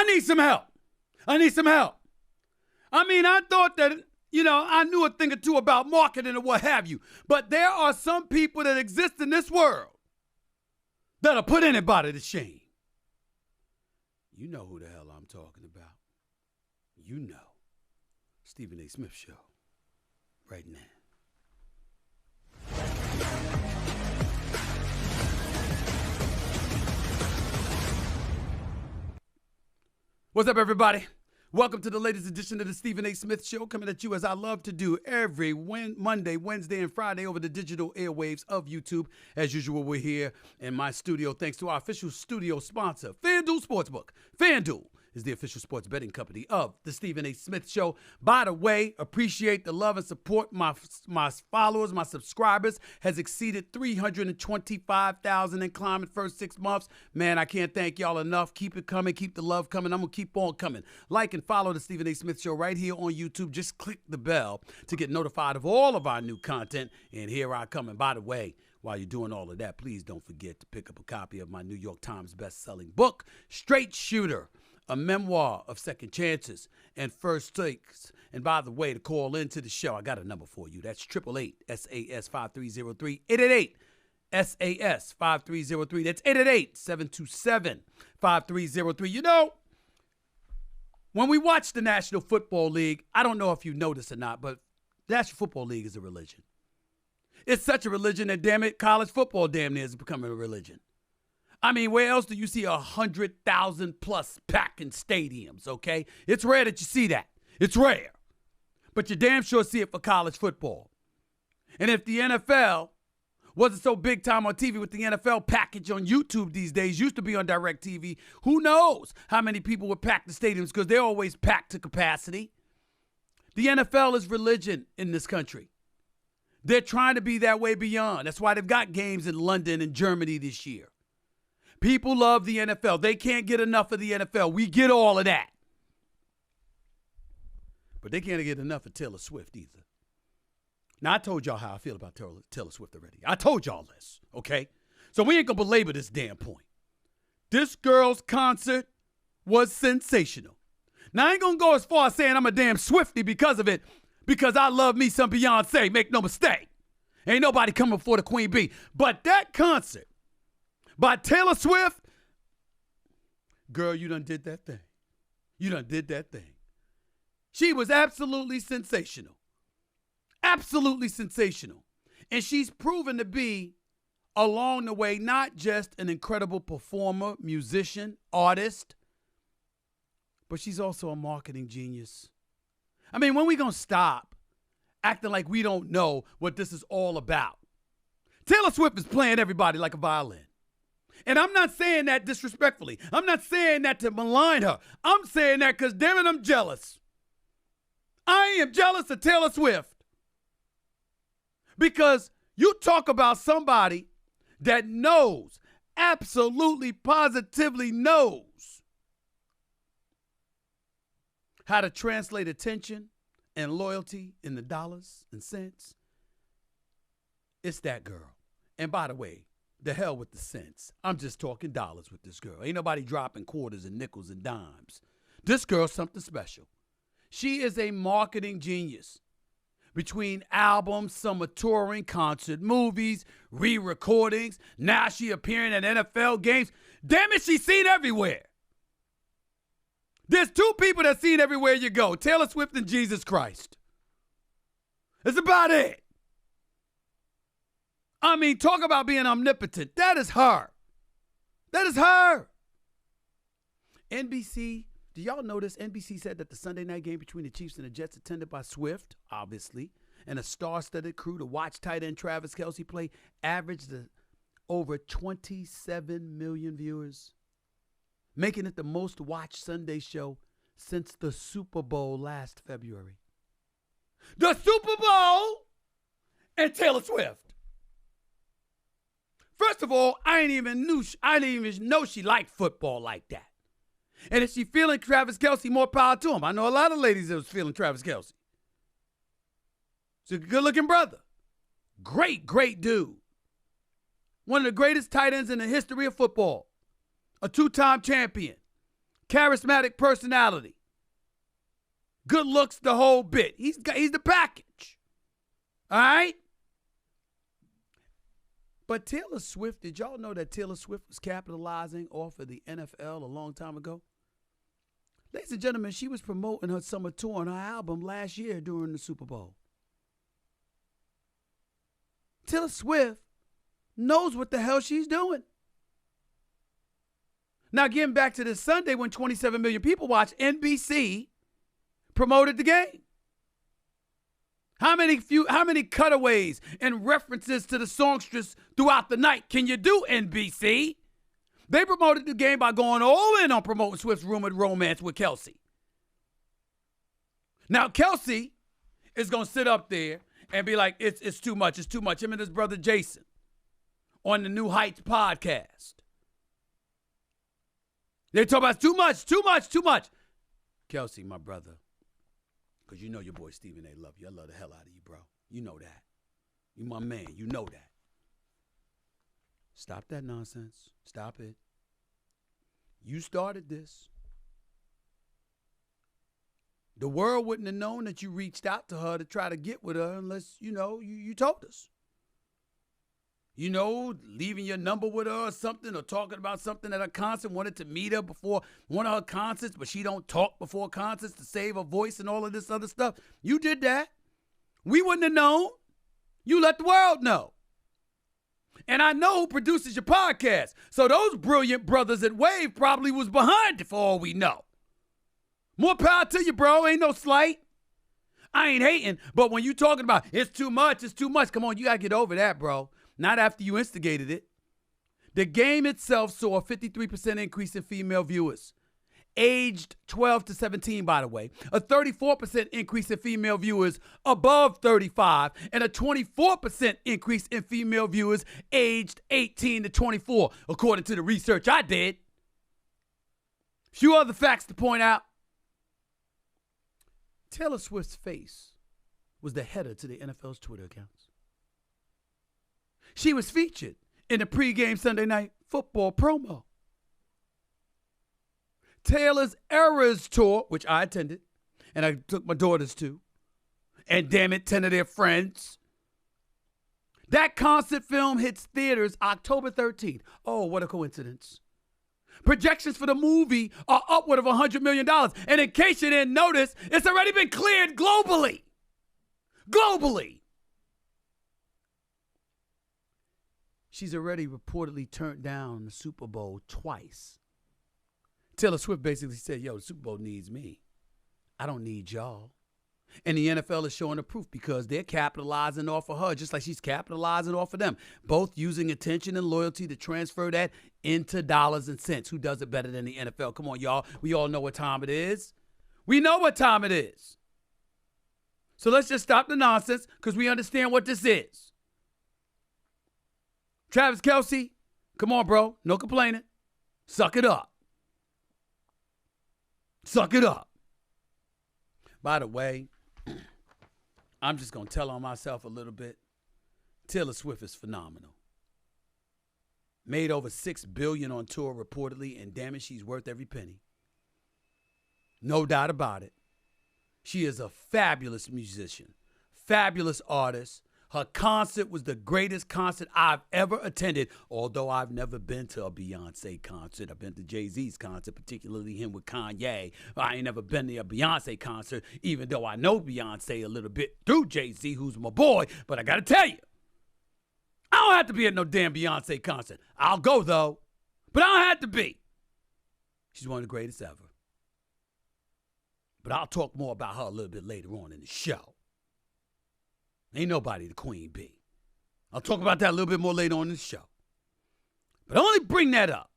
I need some help. I need some help. I mean, I thought that, I knew a thing or two about marketing or what have you. But there are some people that exist in this world that'll put anybody to shame. You know who the hell I'm talking about. You know. Stephen A. Smith Show. Right now. What's up, everybody? Welcome to the latest edition of the Stephen A. Smith Show, coming at you as I love to do every Monday, Wednesday, and Friday over the digital airwaves of YouTube. As usual, we're here in my studio thanks to our official studio sponsor, FanDuel Sportsbook. FanDuel is the official sports betting company of the Stephen A. Smith Show. By the way, appreciate the love and support. My followers, my subscribers has exceeded 325,000 and climbing first 6 months. Man, I can't thank y'all enough. Keep it coming. Keep the love coming. I'm going to keep on coming. Like and follow the Stephen A. Smith Show right here on YouTube. Just click the bell to get notified of all of our new content. And here I come. And by the way, while you're doing all of that, please don't forget to pick up a copy of my New York Times best-selling book, Straight Shooter, a memoir of second chances and first takes. And by the way, to call into the show, I got a number for you. That's 888-SAS-5303, 888-SAS-5303. That's 888-727-5303. You know, when we watch the National Football League, I don't know if you know this or not, but the National Football League is a religion. It's such a religion that, damn it, college football damn near is becoming a religion. I mean, where else do you see 100,000 plus packing stadiums, okay? It's rare that you see that. It's rare. But you damn sure see it for college football. And if the NFL wasn't so big time on TV with the NFL package on YouTube these days, used to be on DirecTV, who knows how many people would pack the stadiums because they're always packed to capacity. The NFL is religion in this country. They're trying to be that way beyond. That's why they've got games in London and Germany this year. People love the NFL. They can't get enough of the NFL. We get all of that. But they can't get enough of Taylor Swift either. Now, I told y'all how I feel about Taylor Swift already. I told y'all this, okay? So we ain't going to belabor this damn point. This girl's concert was sensational. Now, I ain't going to go as far as saying I'm a damn Swiftie because of it, because I love me some Beyonce, make no mistake. Ain't nobody coming before the Queen Bee. But that concert by Taylor Swift, girl, you done did that thing. You done did that thing. She was absolutely sensational. Absolutely sensational. And she's proven to be, along the way, not just an incredible performer, musician, artist, but she's also a marketing genius. I mean, when we gonna stop acting like we don't know what this is all about? Taylor Swift is playing everybody like a violin. And I'm not saying that disrespectfully. I'm not saying that to malign her. I'm saying that because, damn it, I'm jealous. I am jealous of Taylor Swift. Because you talk about somebody that knows, absolutely positively knows how to translate attention and loyalty into dollars and cents. It's that girl. And by the way, the hell with the cents. I'm just talking dollars with this girl. Ain't nobody dropping quarters and nickels and dimes. This girl's something special. She is a marketing genius. Between albums, summer touring, concert movies, re-recordings, now she appearing at NFL games. Damn it, she's seen everywhere. There's two people that's seen everywhere you go, Taylor Swift and Jesus Christ. That's about it. I mean, talk about being omnipotent. That is her. That is her. NBC, do y'all know this? NBC said that the Sunday night game between the Chiefs and the Jets, attended by Swift, obviously, and a star-studded crew to watch tight end Travis Kelce play, averaged over 27 million viewers, making it the most watched Sunday show since the Super Bowl last February. The Super Bowl and Taylor Swift. First of all, I didn't even know she liked football like that. And if she feeling Travis Kelce, more power to him. I know a lot of ladies that was feeling Travis Kelce. He's a good-looking brother. Great, great dude. One of the greatest tight ends in the history of football. A two-time champion. charismatic personality, good looks, the whole bit. He's the package. All right? But Taylor Swift, did y'all know that Taylor Swift was capitalizing off of the NFL a long time ago? Ladies and gentlemen, she was promoting her summer tour on her album last year during the Super Bowl. Taylor Swift knows what the hell she's doing. Now, getting back to this Sunday when 27 million people watched, NBC promoted the game. How many cutaways and references to the songstress throughout the night can you do, NBC? They promoted the game by going all in on promoting Swift's rumored romance with Kelsey. Now, Kelsey is going to sit up there and be like, it's too much, it's too much. Him and his brother Jason on the New Heights podcast. They talk about too much, too much, too much. Kelsey, my brother, because you know your boy Stephen A love you. I love the hell out of you, bro. You know that. You my man. You know that. Stop that nonsense. Stop it. You started this. The world wouldn't have known that you reached out to her to try to get with her unless, you told us. Leaving your number with her or something, or talking about something at a concert, wanted to meet her before one of her concerts, but she don't talk before concerts to save her voice and all of this other stuff. You did that. We wouldn't have known. You let the world know. And I know who produces your podcast. So those brilliant brothers at Wave probably was behind it for all we know. More power to you, bro. Ain't no slight. I ain't hating, but when you talking about it's too much, come on, you got to get over that, bro. Not after you instigated it. The game itself saw a 53% increase in female viewers, aged 12 to 17, by the way, a 34% increase in female viewers above 35, and a 24% increase in female viewers aged 18 to 24, according to the research I did. Few other facts to point out. Taylor Swift's face was the header to the NFL's Twitter accounts. She was featured in the pregame Sunday Night Football promo. Taylor's Eras Tour, which I attended, and I took my daughters to, and damn it, 10 of their friends. That concert film hits theaters October 13th. Oh, what a coincidence. Projections for the movie are upward of $100 million. And in case you didn't notice, it's already been cleared globally. Globally. She's already reportedly turned down the Super Bowl twice. Taylor Swift basically said, the Super Bowl needs me. I don't need y'all. And the NFL is showing the proof because they're capitalizing off of her, just like she's capitalizing off of them. Both using attention and loyalty to transfer that into dollars and cents. Who does it better than the NFL? Come on, y'all. We all know what time it is. We know what time it is. So let's just stop the nonsense because we understand what this is. Travis Kelce, come on, bro. No complaining. Suck it up. Suck it up. By the way, I'm just going to tell on myself a little bit. Taylor Swift is phenomenal. Made over $6 billion on tour reportedly, and damn it, she's worth every penny. No doubt about it. She is a fabulous musician, fabulous artist. Her concert was the greatest concert I've ever attended, although I've never been to a Beyonce concert. I've been to Jay-Z's concert, particularly him with Kanye. I ain't never been to a Beyonce concert, even though I know Beyonce a little bit through Jay-Z, who's my boy. But I got to tell you, I don't have to be at no damn Beyonce concert. I'll go, though, but I don't have to be. She's one of the greatest ever. But I'll talk more about her a little bit later on in the show. Ain't nobody the queen bee. I'll talk about that a little bit more later on in the show. But I only bring that up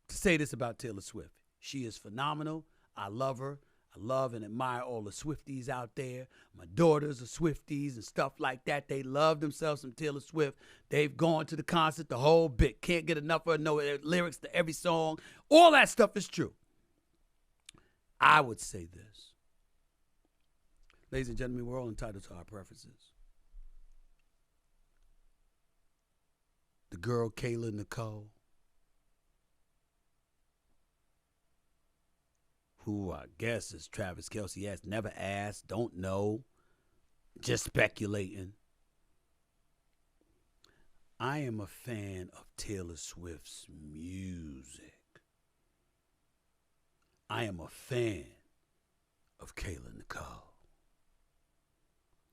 to say this about Taylor Swift. She is phenomenal. I love her. I love and admire all the Swifties out there. My daughters are Swifties and stuff like that. They love themselves some Taylor Swift. They've gone to the concert the whole bit. Can't get enough of her. Know lyrics to every song. All that stuff is true. I would say this. Ladies and gentlemen, we're all entitled to our preferences. The girl, Kayla Nicole, who I guess is Travis Kelce, has never asked, don't know, just speculating. I am a fan of Taylor Swift's music. I am a fan of Kayla Nicole.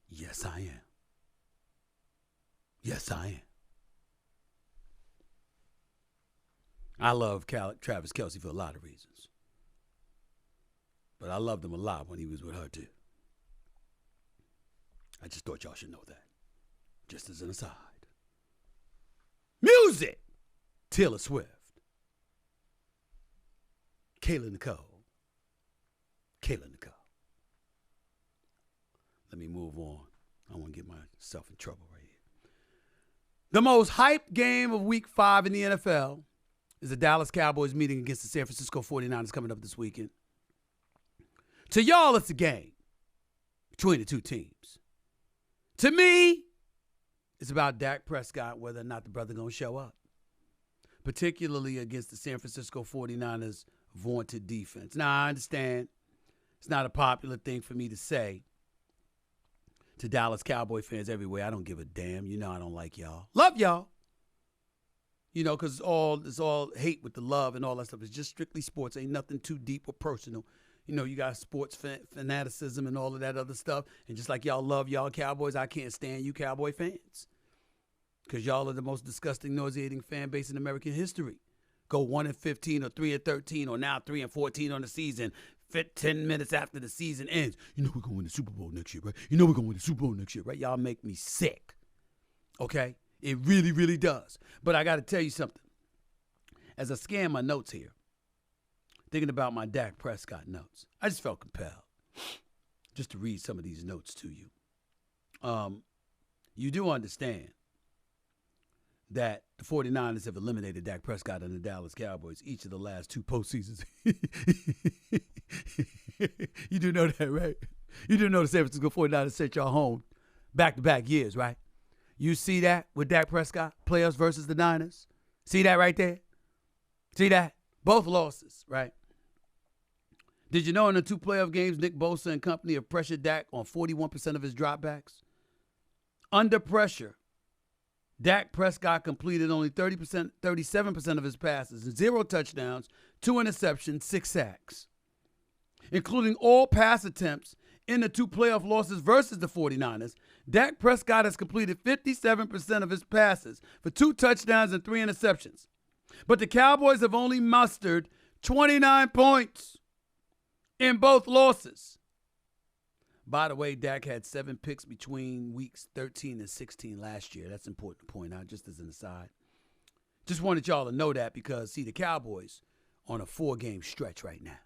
Yes, I am. Yes, I am. I love Travis Kelce for a lot of reasons. But I loved him a lot when he was with her, too. I just thought y'all should know that. Just as an aside. Music! Taylor Swift. Kayla Nicole. Kayla Nicole. Let me move on. I want to get myself in trouble right here. The most hyped game of Week 5 in the NFL is the Dallas Cowboys meeting against the San Francisco 49ers coming up this weekend. To y'all, it's a game between the two teams. To me, it's about Dak Prescott, whether or not the brother going to show up, particularly against the San Francisco 49ers' vaunted defense. Now, I understand it's not a popular thing for me to say to Dallas Cowboy fans everywhere. I don't give a damn. You know I don't like y'all. Love y'all. You know, because it's all hate with the love and all that stuff. It's just strictly sports. Ain't nothing too deep or personal. You know, you got sports fanaticism and all of that other stuff. And just like y'all love y'all Cowboys, I can't stand you Cowboy fans. Because y'all are the most disgusting, nauseating fan base in American history. Go 1-15 or 3-13 or now 3-14 on the season. 10 minutes after the season ends. You know we're going to win the Super Bowl next year, right? You know we're going to win the Super Bowl next year, right? Y'all make me sick. Okay? It really, really does. But I got to tell you something. As I scan my notes here, thinking about my Dak Prescott notes, I just felt compelled just to read some of these notes to you. You do understand that the 49ers have eliminated Dak Prescott and the Dallas Cowboys each of the last two postseasons. You do know that, right? You do know the San Francisco 49ers sent y'all home back-to-back years, right? You see that with Dak Prescott, playoffs versus the Niners? See that right there? See that? Both losses, right? Did you know in the two playoff games, Nick Bosa and company have pressured Dak on 41% of his dropbacks? Under pressure, Dak Prescott completed only 37% of his passes, 0 touchdowns, 2 interceptions, 6 sacks. Including all pass attempts in the two playoff losses versus the 49ers, Dak Prescott has completed 57% of his passes for 2 touchdowns and 3 interceptions. But the Cowboys have only mustered 29 points in both losses. By the way, Dak had 7 picks between weeks 13 and 16 last year. That's important to point out, just as an aside. Just wanted y'all to know that because, see, the Cowboys on a 4-game stretch right now.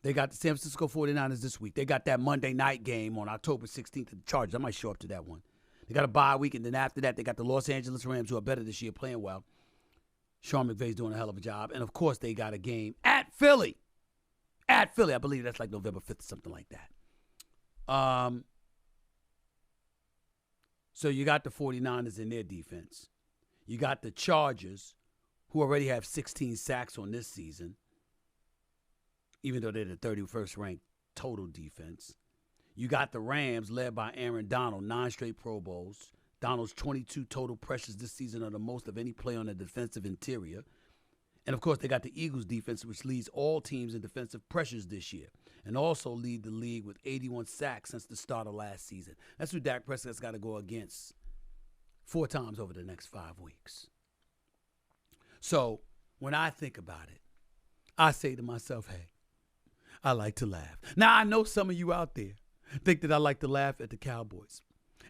They got the San Francisco 49ers this week. They got that Monday night game on October 16th at the Chargers. I might show up to that one. They got a bye week, and then after that, they got the Los Angeles Rams, who are better this year, playing well. Sean McVay's doing a hell of a job. And, of course, they got a game at Philly. At Philly. I believe that's like November 5th or something like that. So you got the 49ers in their defense. You got the Chargers, who already have 16 sacks on this season, even though they're the 31st ranked total defense. You got the Rams, led by Aaron Donald, 9 straight Pro Bowls. Donald's 22 total pressures this season are the most of any player on the defensive interior. And, of course, they got the Eagles defense, which leads all teams in defensive pressures this year, and also lead the league with 81 sacks since the start of last season. That's who Dak Prescott's got to go against 4 times over the next 5 weeks. So when I think about it, I say to myself, hey, I like to laugh. Now, I know some of you out there think that I like to laugh at the Cowboys.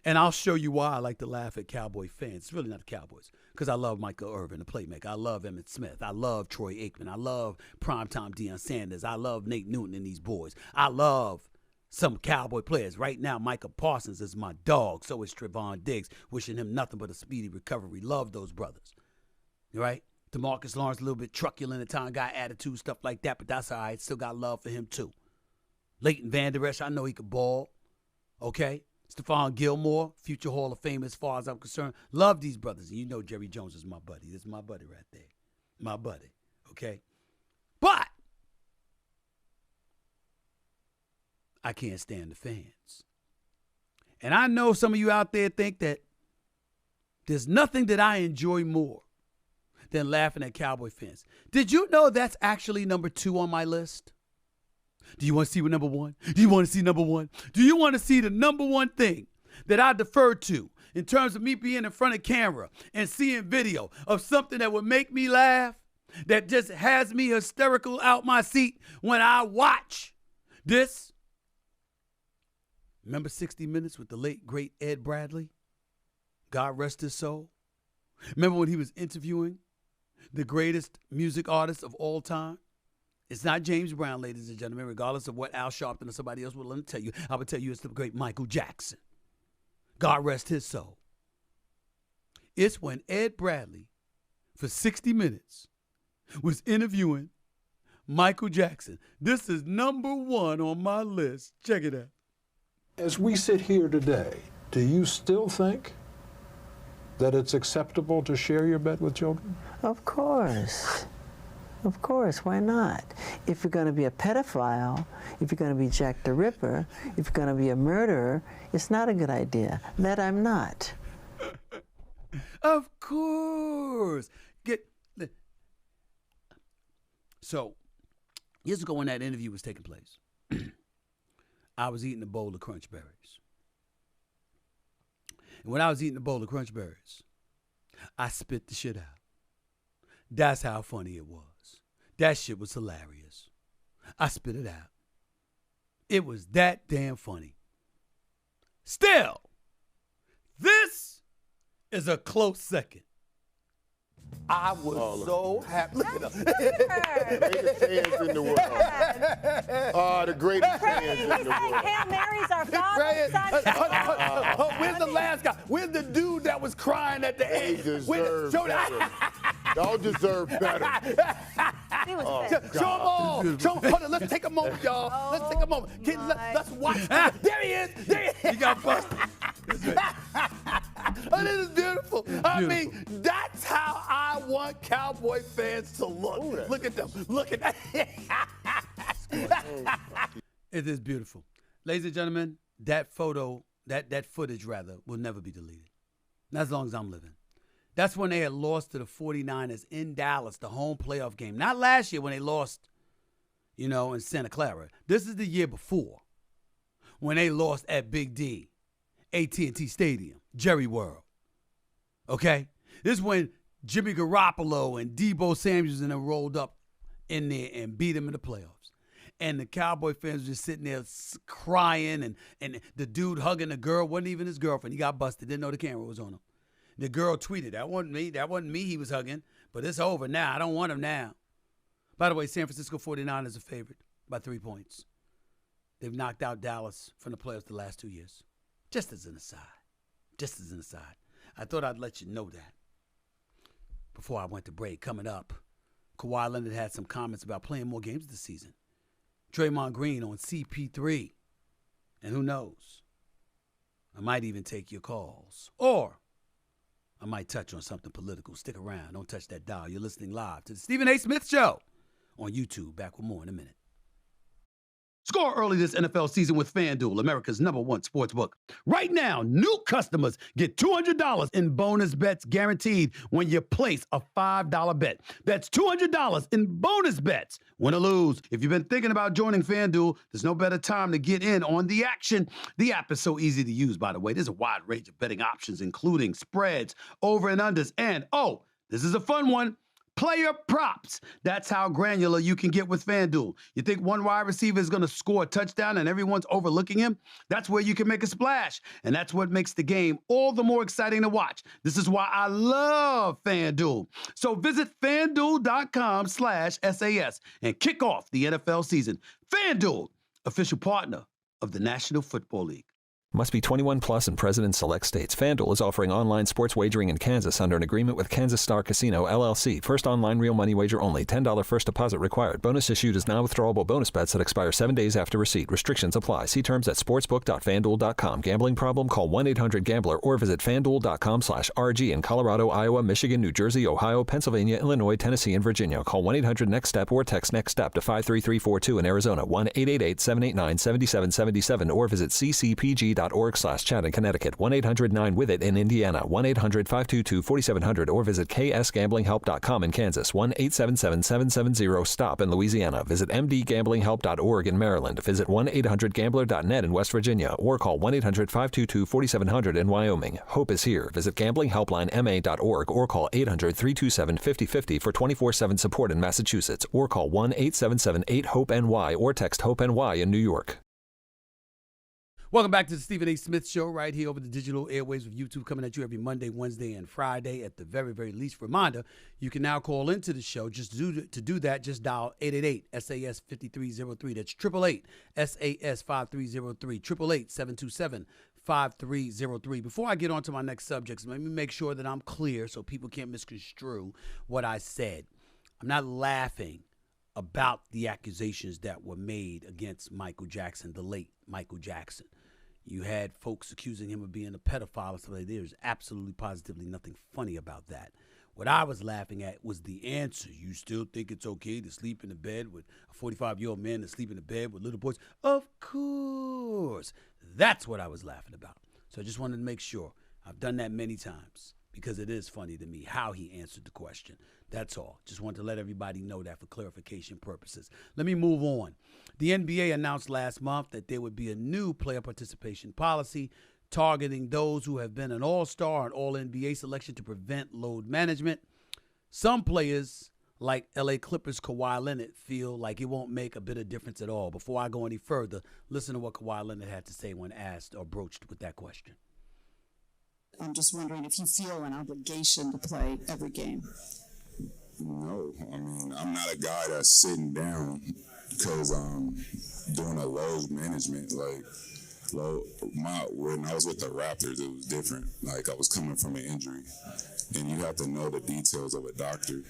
And I'll show you why I like to laugh at Cowboy fans. It's really not the Cowboys, because I love Michael Irvin, the playmaker. I love Emmitt Smith. I love Troy Aikman. I love primetime Deion Sanders. I love Nate Newton and these boys. I love some Cowboy players. Right now, Micah Parsons is my dog. So is Trevon Diggs. Wishing him nothing but a speedy recovery. Love those brothers. Right? DeMarcus Lawrence, a little bit truculent at time, got attitude, stuff like that, but that's all right. Still got love for him, too. Leighton Vander Esch, I know he could ball. Okay? Stephon Gilmore, future Hall of Fame as far as I'm concerned. Love these brothers. And you know Jerry Jones is my buddy. This is my buddy right there. My buddy. Okay? But I can't stand the fans. And I know some of you out there think that there's nothing that I enjoy more than laughing at Cowboy fans. Did you know that's actually number 2 on my list? Do you want to see what number 1? Do you want to see number 1? Do you want to see the number 1 thing that I defer to in terms of me being in front of camera and seeing video of something that would make me laugh, that just has me hysterical out my seat when I watch this? Remember 60 Minutes with the late, great Ed Bradley? God rest his soul. Remember when he was interviewing the greatest music artist of all time? It's not James Brown, ladies and gentlemen, regardless of what Al Sharpton or somebody else will tell you. I would tell you it's the great Michael Jackson. God rest his soul. It's when Ed Bradley, for 60 Minutes, was interviewing Michael Jackson. This is number 1 on my list. Check it out. As we sit here today, do you still think that it's acceptable to share your bed with children? Of course. Of course, why not? If you're going to be a pedophile, if you're going to be Jack the Ripper, if you're going to be a murderer, it's not a good idea. That I'm not. Of course. So, years ago when that interview was taking place, I was eating a bowl of Crunch Berries. And when I was eating a bowl of Crunch Berries, I spit the shit out. That's how funny it was. That shit was hilarious. I spit it out. It was that damn funny. Still, this is a close second. I was so happy. Look at him. Greatest fans in the world. Oh, the greatest fans in the world. Hail Marys are Father, Son, Where's the last guy? Where's the dude that was crying at the They end? deserve better. Y'all deserve better. He was Oh, fit. Show them all. Show 'em. Hold on. Let's take a moment, y'all. Let's take a moment. Let's watch. There he is. There he is. He got busted. Oh, this is beautiful. I mean, that's how I want Cowboy fans to look. Look at them. Look at that. It is beautiful. Ladies and gentlemen, that photo, that footage, rather, will never be deleted. Not as long as I'm living. That's when they had lost to the 49ers in Dallas, the home playoff game. Not last year when they lost, in Santa Clara. This is the year before when they lost at Big D, AT&T Stadium, Jerry World. Okay? This is when Jimmy Garoppolo and Deebo Samuels and them rolled up in there and beat them in the playoffs. And the Cowboy fans were just sitting there crying, and the dude hugging the girl wasn't even his girlfriend. He got busted, didn't know the camera was on him. The girl tweeted, that wasn't me he was hugging, but it's over now. I don't want him now. By the way, San Francisco 49ers are favored by 3 points. They've knocked out Dallas from the playoffs the last 2 years. Just as an aside. I thought I'd let you know that. Before I went to break, coming up, Kawhi Leonard had some comments about playing more games this season. Draymond Green on CP3. And who knows? I might even take your calls. Or I might touch on something political. Stick around. Don't touch that dial. You're listening live to the Stephen A. Smith Show on YouTube. Back with more in a minute. Score early this NFL season with FanDuel, America's #1 sportsbook. Right now, new customers get $200 in bonus bets guaranteed when you place a $5 bet. That's $200 in bonus bets, win or lose. If you've been thinking about joining FanDuel, there's no better time to get in on the action. The app is so easy to use, by the way. There's a wide range of betting options, including spreads, over and unders, and, this is a fun one, player props. That's how granular you can get with FanDuel. You think one wide receiver is going to score a touchdown and everyone's overlooking him? That's where you can make a splash. And that's what makes the game all the more exciting to watch. This is why I love FanDuel. So visit FanDuel.com/SAS and kick off the NFL season. FanDuel, official partner of the National Football League. Must be 21 plus and present in select states. FanDuel is offering online sports wagering in Kansas under an agreement with Kansas Star Casino, LLC. First online real money wager only. $10 first deposit required. Bonus issued is non-withdrawable bonus bets that expire 7 days after receipt. Restrictions apply. See terms at sportsbook.fanduel.com. Gambling problem? Call 1-800-GAMBLER or visit fanduel.com/RG in Colorado, Iowa, Michigan, New Jersey, Ohio, Pennsylvania, Illinois, Tennessee, and Virginia. Call 1-800-NEXT-STEP or text NEXT-STEP to 53342 in Arizona. 1-888-789-7777 or visit ccpg.org/chat in Connecticut. 1-800-9-WITH-IT in Indiana. 1-800-522-4700 or visit ksgamblinghelp.com in Kansas. 1-877-770-STOP in Louisiana. Visit mdgamblinghelp.org in Maryland. Visit 1-800-GAMBLER.net in West Virginia or call 1-800-522-4700 in Wyoming. Hope is here. Visit gamblinghelplinema.org or call 800-327-5050 for 24/7 support in Massachusetts or call 1-877-8-HOPE-NY or text HOPE-NY in New York. Welcome back to the Stephen A. Smith Show right here over the digital airwaves of YouTube, coming at you every Monday, Wednesday, and Friday. At the very, very least, reminder, you can now call into the show. Just to do that, just dial 888-SAS-5303. That's 888-SAS-5303, 888-727-5303. Before I get on to my next subjects, let me make sure that I'm clear so people can't misconstrue what I said. I'm not laughing about the accusations that were made against Michael Jackson, the late Michael Jackson. You had folks accusing him of being a pedophile and stuff like that. There's absolutely, positively nothing funny about that. What I was laughing at was the answer. You still think it's okay to sleep in the bed with a 45-year-old man to sleep in the bed with little boys? Of course. That's what I was laughing about. So I just wanted to make sure. I've done that many times because it is funny to me how he answered the question. That's all. Just wanted to let everybody know that for clarification purposes. Let me move on. The NBA announced last month that there would be a new player participation policy targeting those who have been an all-star and all-NBA selection to prevent load management. Some players, like LA Clippers Kawhi Leonard, feel like it won't make a bit of difference at all. Before I go any further, listen to what Kawhi Leonard had to say when asked or broached with that question. I'm just wondering if you feel an obligation to play every game. No, I mean, I'm not a guy that's sitting down because doing a load management. Like, when I was with the Raptors, it was different. Like, I was coming from an injury, and you have to know the details of a doctor.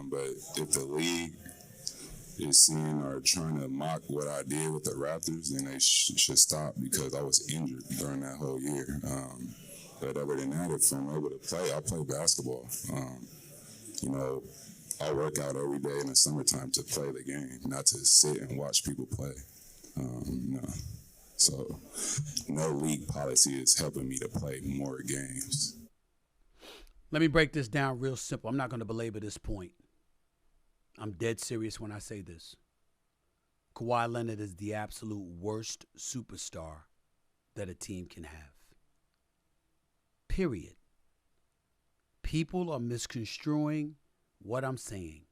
But if the league is seeing or trying to mock what I did with the Raptors, then they should stop because I was injured during that whole year. But other than that, if I'm able to play, I play basketball. I work out every day in the summertime to play the game, not to sit and watch people play. So no league policy is helping me to play more games. Let me break this down real simple. I'm not going to belabor this point. I'm dead serious when I say this. Kawhi Leonard is the absolute worst superstar that a team can have. Period. People are misconstruing what I'm saying.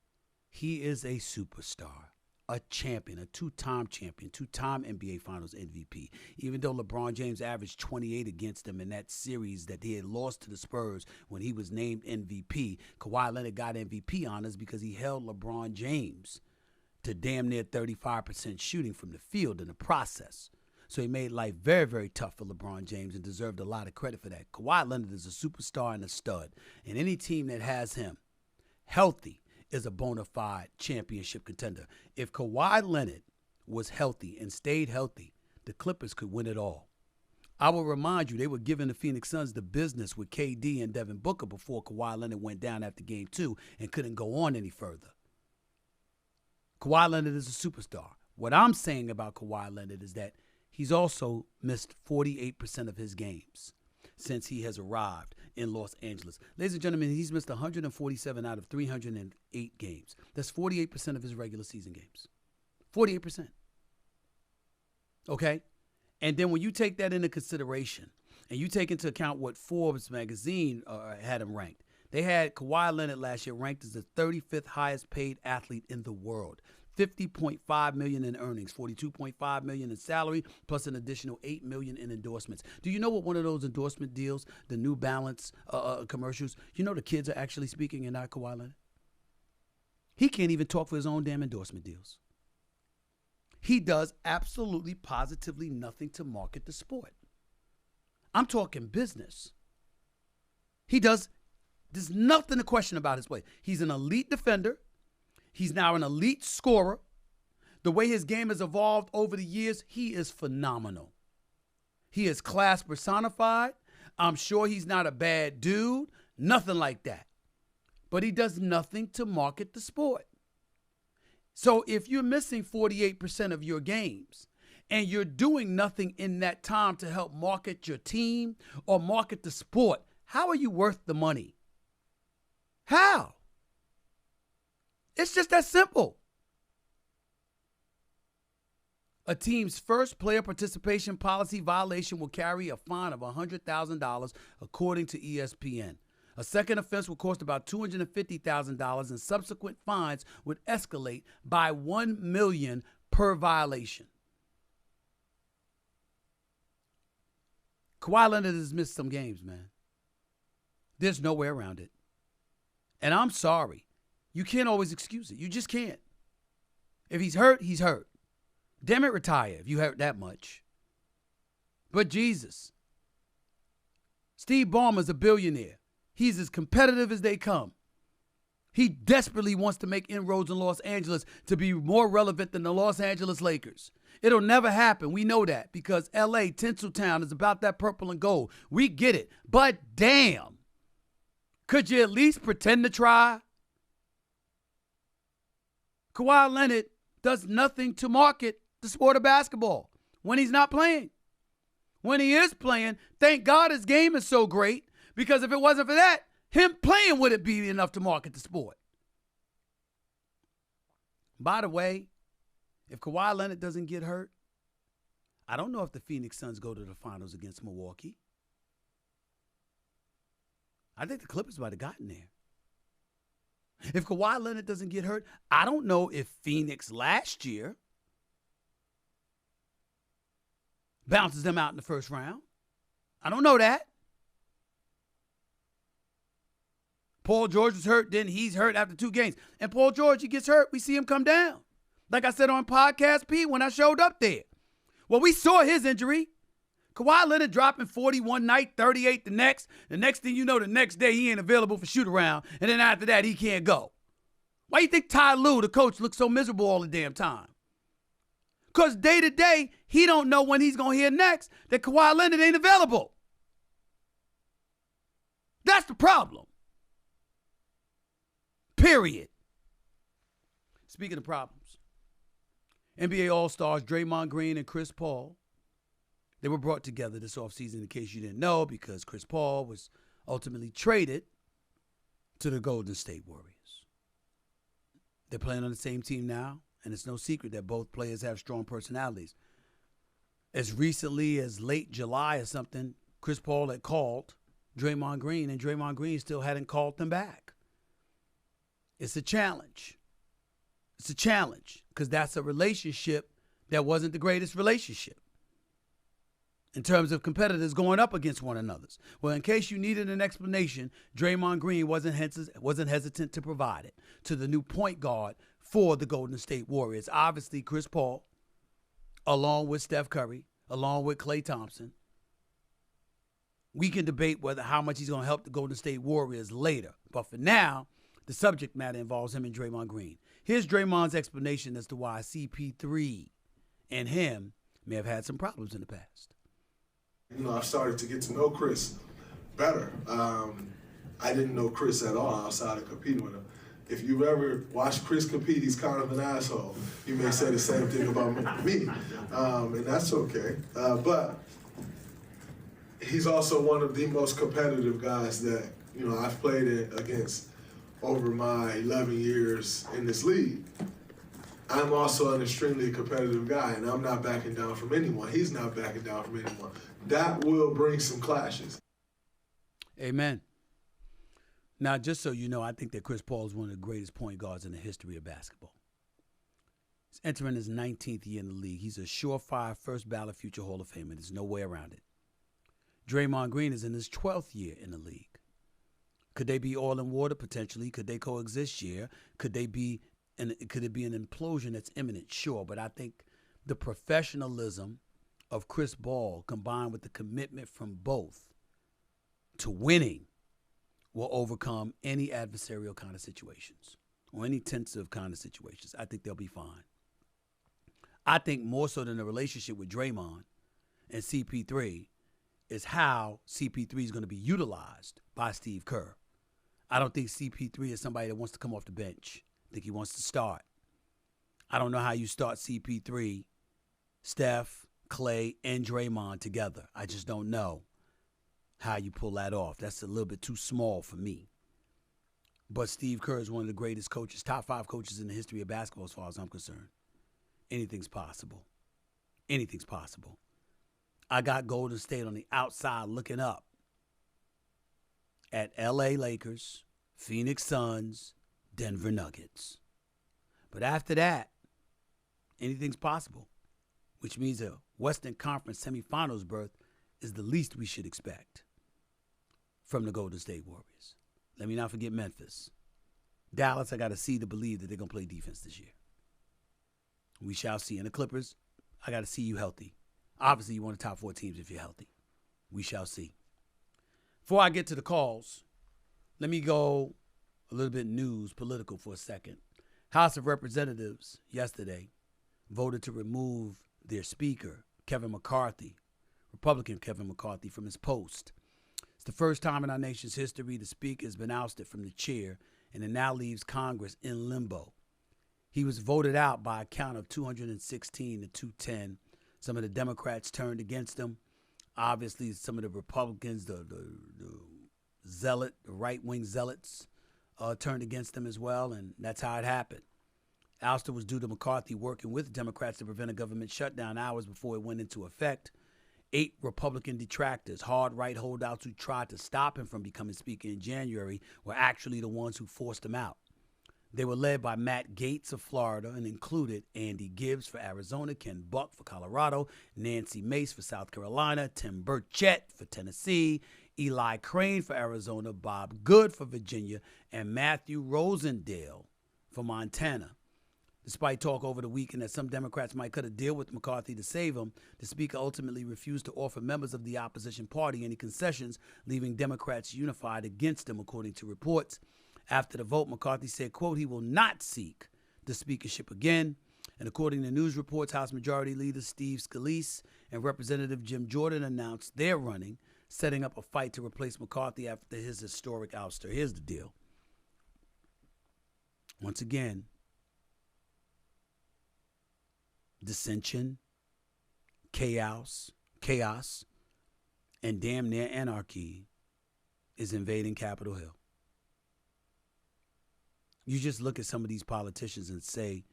He is a superstar, a champion, a two-time champion, two-time NBA Finals MVP. Even though LeBron James averaged 28 against him in that series that he had lost to the Spurs when he was named MVP, Kawhi Leonard got MVP honors because he held LeBron James to damn near 35% shooting from the field in the process. So he made life very, very tough for LeBron James and deserved a lot of credit for that. Kawhi Leonard is a superstar and a stud. And any team that has him healthy is a bona fide championship contender. If Kawhi Leonard was healthy and stayed healthy, the Clippers could win it all. I will remind you, they were giving the Phoenix Suns the business with KD and Devin Booker before Kawhi Leonard went down after Game 2 and couldn't go on any further. Kawhi Leonard is a superstar. What I'm saying about Kawhi Leonard is that he's also missed 48% of his games since he has arrived in Los Angeles. Ladies and gentlemen, he's missed 147 out of 308 games. That's 48% of his regular season games. 48%. Okay? And then when you take that into consideration and you take into account what Forbes magazine had him ranked, they had Kawhi Leonard last year ranked as the 35th highest paid athlete in the world. $50.5 million in earnings, $42.5 million in salary, plus an additional $8 million in endorsements. Do you know what one of those endorsement deals, the New Balance commercials, you know the kids are actually speaking and not Kawhi Leonard? He can't even talk for his own damn endorsement deals. He does absolutely, positively nothing to market the sport. I'm talking business. There's nothing to question about his play. He's an elite defender. He's now an elite scorer. The way his game has evolved over the years, he is phenomenal. He is class personified. I'm sure he's not a bad dude. Nothing like that. But he does nothing to market the sport. So if you're missing 48% of your games and you're doing nothing in that time to help market your team or market the sport, how are you worth the money? How? It's just that simple. A team's first player participation policy violation will carry a fine of $100,000, according to ESPN. A second offense will cost about $250,000, and subsequent fines would escalate by $1 million per violation. Kawhi Leonard has missed some games, man. There's no way around it. And I'm sorry. You can't always excuse it. You just can't. If he's hurt, he's hurt. Damn it, retire if you hurt that much. But Jesus. Steve Ballmer's a billionaire. He's as competitive as they come. He desperately wants to make inroads in Los Angeles to be more relevant than the Los Angeles Lakers. It'll never happen. We know that because L.A., Tinseltown, is about that purple and gold. We get it. But damn, could you at least pretend to try? Kawhi Leonard does nothing to market the sport of basketball when he's not playing. When he is playing, thank God his game is so great, because if it wasn't for that, him playing wouldn't be enough to market the sport. By the way, if Kawhi Leonard doesn't get hurt, I don't know if the Phoenix Suns go to the finals against Milwaukee. I think the Clippers might have gotten there. If Kawhi Leonard doesn't get hurt, I don't know if Phoenix last year bounces them out in the first round. I don't know that. Paul George was hurt, then he's hurt after 2 games. And Paul George, he gets hurt, we see him come down. Like I said on Podcast P when I showed up there. Well, we saw his injury. Kawhi Leonard dropping 40 one night, 38 the next. The next thing you know, the next day he ain't available for shoot around. And then after that, he can't go. Why you think Ty Lue, the coach, looks so miserable all the damn time? Because day to day, he don't know when he's going to hear next that Kawhi Leonard ain't available. That's the problem. Period. Speaking of problems, NBA All-Stars Draymond Green and Chris Paul, they were brought together this offseason, in case you didn't know, because Chris Paul was ultimately traded to the Golden State Warriors. They're playing on the same team now, and it's no secret that both players have strong personalities. As recently as late July or something, Chris Paul had called Draymond Green, and Draymond Green still hadn't called them back. It's a challenge. It's a challenge because that's a relationship that wasn't the greatest relationship in terms of competitors going up against one another. Well, in case you needed an explanation, Draymond Green wasn't hesitant to provide it to the new point guard for the Golden State Warriors. Obviously, Chris Paul, along with Steph Curry, along with Klay Thompson. We can debate how much he's going to help the Golden State Warriors later. But for now, the subject matter involves him and Draymond Green. Here's Draymond's explanation as to why CP3 and him may have had some problems in the past. You know, I started to get to know Chris better. I didn't know Chris at all outside of competing with him. If you ever watch Chris compete, he's kind of an asshole. You may say the same thing about me, and that's okay. But he's also one of the most competitive guys that, you know, I've played against over my 11 years in this league. I'm also an extremely competitive guy, and I'm not backing down from anyone. He's not backing down from anyone. That will bring some clashes. Amen. Now, just so you know, I think that Chris Paul is one of the greatest point guards in the history of basketball. He's entering his 19th year in the league. He's a surefire first ballot future Hall of Famer. There's no way around it. Draymond Green is in his 12th year in the league. Could they be oil and water? Potentially. Could they coexist? Yeah. Could it be an implosion that's imminent? Sure. But I think the professionalism of Chris Ball combined with the commitment from both to winning will overcome any adversarial kind of situations or any tensive kind of situations. I think they'll be fine. I think more so than the relationship with Draymond and CP3 is how CP3 is going to be utilized by Steve Kerr. I don't think CP3 is somebody that wants to come off the bench. I think he wants to start. I don't know how you start CP3, Steph, Clay, and Draymond together. I just don't know how you pull that off. That's a little bit too small for me. But Steve Kerr is one of the greatest coaches, top 5 coaches in the history of basketball as far as I'm concerned. Anything's possible. Anything's possible. I got Golden State on the outside looking up at LA Lakers, Phoenix Suns, Denver Nuggets. But after that, anything's possible, which means a Western Conference semifinals berth is the least we should expect from the Golden State Warriors. Let me not forget Memphis. Dallas, I got to see to believe that they're going to play defense this year. We shall see. And the Clippers, I got to see you healthy. Obviously, you want the top 4 teams if you're healthy. We shall see. Before I get to the calls, let me go a little bit political for a second. House of Representatives yesterday voted to remove their speaker, Kevin McCarthy, Republican Kevin McCarthy, from his post. It's the first time in our nation's history the speaker has been ousted from the chair, and it now leaves Congress in limbo. He was voted out by a count of 216 to 210. Some of the Democrats turned against him. Obviously, some of the Republicans, the right-wing zealots, turned against him as well, and that's how it happened. Ouster was due to McCarthy working with Democrats to prevent a government shutdown hours before it went into effect. 8 Republican detractors, hard right holdouts who tried to stop him from becoming Speaker in January, were actually the ones who forced him out. They were led by Matt Gaetz of Florida and included Andy Gibbs for Arizona, Ken Buck for Colorado, Nancy Mace for South Carolina, Tim Burchett for Tennessee, Eli Crane for Arizona, Bob Good for Virginia, and Matthew Rosendale for Montana. Despite talk over the weekend that some Democrats might cut a deal with McCarthy to save him, the Speaker ultimately refused to offer members of the opposition party any concessions, leaving Democrats unified against him, according to reports. After the vote, McCarthy said, quote, he will not seek the speakership again. And according to news reports, House Majority Leader Steve Scalise and Representative Jim Jordan announced they're running, setting up a fight to replace McCarthy after his historic ouster. Here's the deal. Once again, dissension, chaos, and damn near anarchy is invading Capitol Hill. You just look at some of these politicians and say,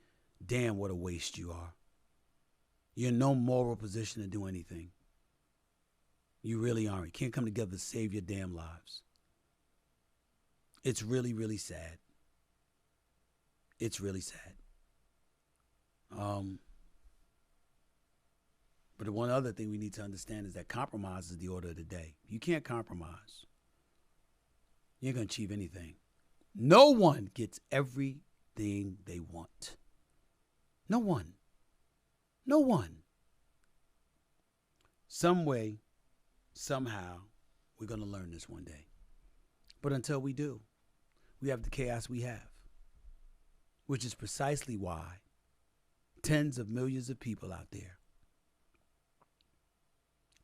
damn, what a waste you are. You're in no moral position to do anything. You really aren't. You can't come together to save your damn lives. It's really, really sad. It's really sad. But the one other thing we need to understand is that compromise is the order of the day. You can't compromise. You ain't going to achieve anything. No one gets everything they want. No one. No one. Some way, somehow, we're going to learn this one day. But until we do, we have the chaos we have, which is precisely why tens of millions of people out there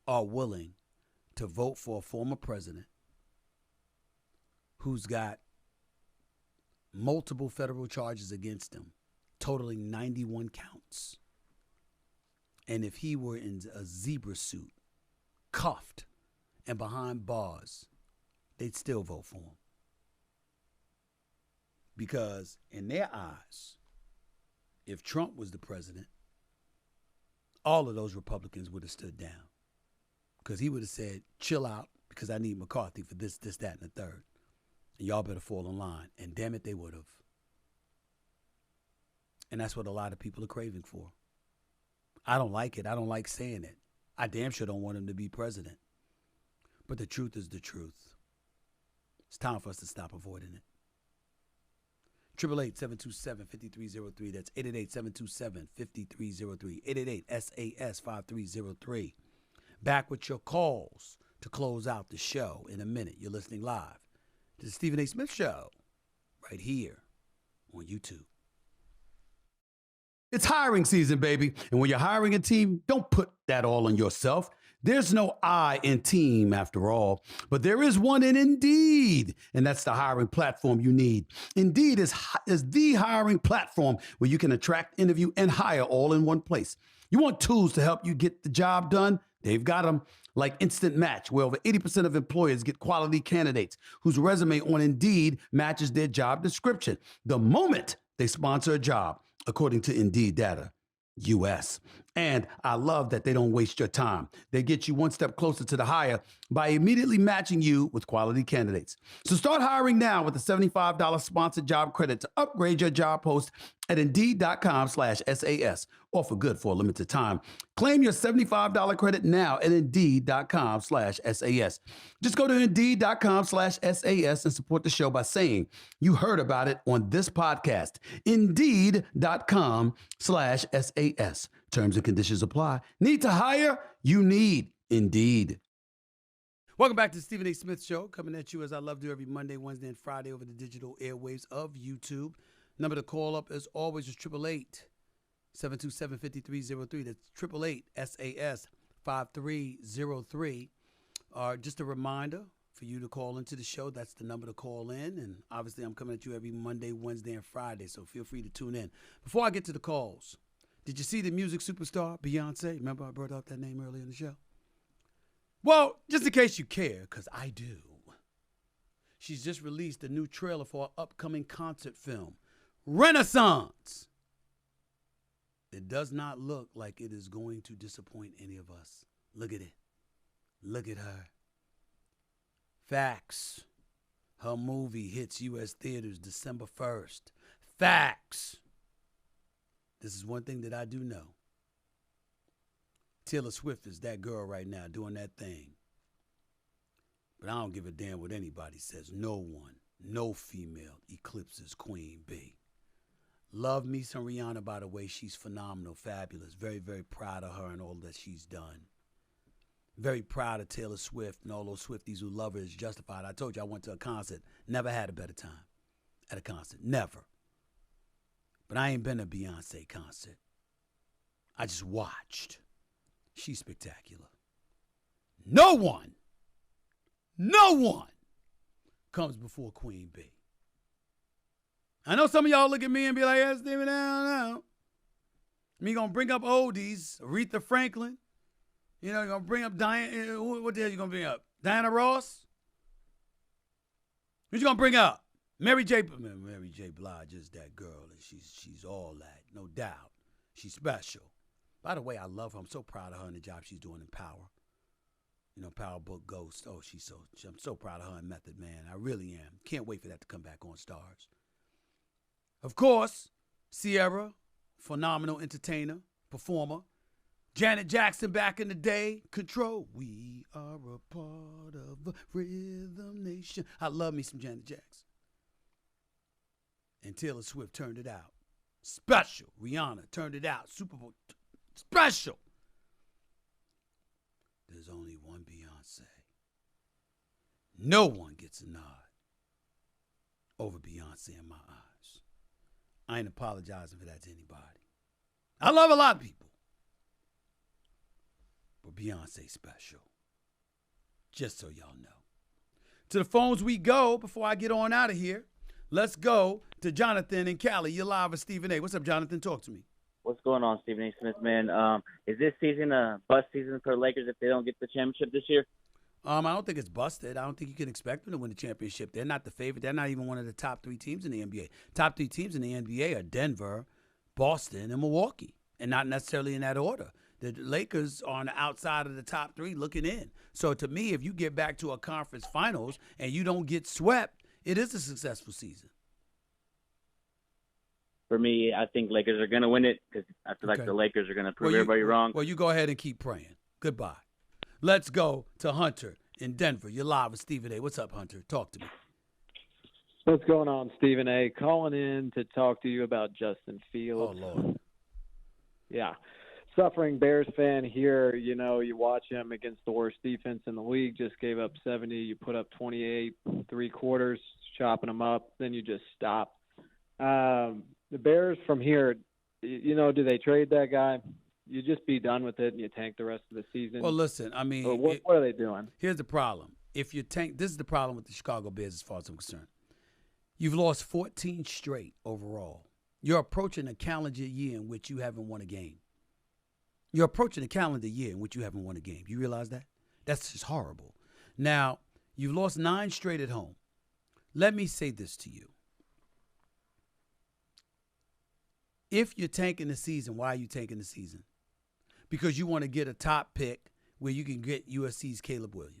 are willing to vote for a former president who's got multiple federal charges against him, totaling 91 counts. And if he were in a zebra suit, cuffed, and behind bars, they'd still vote for him. Because in their eyes, if Trump was the president, all of those Republicans would have stood down. Because he would have said, chill out, because I need McCarthy for this, that, and the third. And y'all better fall in line. And damn it, they would have. And that's what a lot of people are craving for. I don't like it. I don't like saying it. I damn sure don't want him to be president. But the truth is the truth. It's time for us to stop avoiding it. 888-727-5303. That's 888-727-5303. 888-SAS-5303. Back with your calls to close out the show in a minute. You're listening live to the Stephen A. Smith Show right here on YouTube. It's hiring season, baby. And when you're hiring a team, don't put that all on yourself. There's no I in team after all, but there is one in Indeed, and that's the hiring platform you need. Indeed is the hiring platform where you can attract, interview, and hire all in one place. You want tools to help you get the job done? They've got them, like Instant Match, where over 80% of employers get quality candidates whose resume on Indeed matches their job description the moment they sponsor a job, according to Indeed data. U.S. And I love that they don't waste your time. They get you one step closer to the hire by immediately matching you with quality candidates. So start hiring now with a $75 sponsored job credit to upgrade your job post at Indeed.com/SAS. Offer good for a limited time. Claim your $75 credit now at Indeed.com/SAS. Just go to Indeed.com/SAS and support the show by saying you heard about it on this podcast. Indeed.com/SAS. Terms and conditions apply. Need to hire? You need Indeed. Welcome back to the Stephen A. Smith Show, coming at you as I love to do every Monday, Wednesday, and Friday over the digital airwaves of YouTube. Number to call up, as always, is 888-727-5303. That's 888-SAS-5303. Just a reminder for you to call into the show. That's the number to call in. And obviously, I'm coming at you every Monday, Wednesday, and Friday, so feel free to tune in. Before I get to the calls, did you see the music superstar, Beyonce? Remember I brought up that name earlier in the show? Well, just in case you care, because I do. She's just released a new trailer for her upcoming concert film, Renaissance. It does not look like it is going to disappoint any of us. Look at it. Look at her. Facts. Her movie hits U.S. theaters December 1st. Facts. This is one thing that I do know. Taylor Swift is that girl right now doing that thing. But I don't give a damn what anybody says. No one, no female eclipses Queen Bee. Love me some Rihanna, by the way. She's phenomenal, fabulous. Very, very proud of her and all that she's done. Very proud of Taylor Swift and all those Swifties who love her is justified. I told you I went to a concert. Never had a better time at a concert. Never. But I ain't been to a Beyonce concert. I just watched. She's spectacular. No one comes before Queen Bee. I know some of y'all look at me and be like, yeah, Stephen, no. Me gonna bring up oldies, Aretha Franklin. You know, you're gonna bring up Diana. What the hell you gonna bring up? Diana Ross? What you gonna bring up? Mary J. Blige is that girl, and she's all that, no doubt. She's special. By the way, I love her. I'm so proud of her and the job she's doing in Power. You know, Power Book Ghost. Oh, I'm so proud of her and Method Man. I really am. Can't wait for that to come back on Stars. Of course, Sierra, phenomenal entertainer, performer. Janet Jackson back in the day, Control. We are a part of a rhythm nation. I love me some Janet Jackson. And Taylor Swift turned it out. Special. Rihanna turned it out. Super Bowl. Special. There's only one Beyonce. No one gets a nod over Beyonce in my eyes. I ain't apologizing for that to anybody. I love a lot of people. But Beyonce special. Just so y'all know. To the phones we go before I get on out of here. Let's go to Jonathan in Cali. You're live with Stephen A. What's up, Jonathan? Talk to me. What's going on, Stephen A. Smith, man? Is this season a bust season for the Lakers if they don't get the championship this year? I don't think it's busted. I don't think you can expect them to win the championship. They're not the favorite. They're not even one of the top three teams in the NBA. Top three teams in the NBA are Denver, Boston, and Milwaukee, and not necessarily in that order. The Lakers are on the outside of the top three looking in. So to me, if you get back to a conference finals and you don't get swept, it is a successful season. For me, I think Lakers are going to win it because I feel like the Lakers are going to prove everybody wrong. Well, you go ahead and keep praying. Goodbye. Let's go to Hunter in Denver. You're live with Stephen A. What's up, Hunter? Talk to me. What's going on, Stephen A? Calling in to talk to you about Justin Fields. Oh, Lord. Yeah. Suffering Bears fan here. You know, you watch him against the worst defense in the league, just gave up 70. You put up 28, 3 quarters, chopping them up. Then you just stop. The Bears from here, you know, do they trade that guy? You just be done with it and you tank the rest of the season. Well, listen, I mean, or what are they doing? Here's the problem. If you tank, this is the problem with the Chicago Bears as far as I'm concerned. You've lost 14 straight overall. You're approaching a calendar year in which you haven't won a game. You're approaching a calendar year in which you haven't won a game. You realize that? That's just horrible. Now, you've lost 9 straight at home. Let me say this to you. If you're tanking the season, why are you tanking the season? Because you want to get a top pick where you can get USC's Caleb Williams.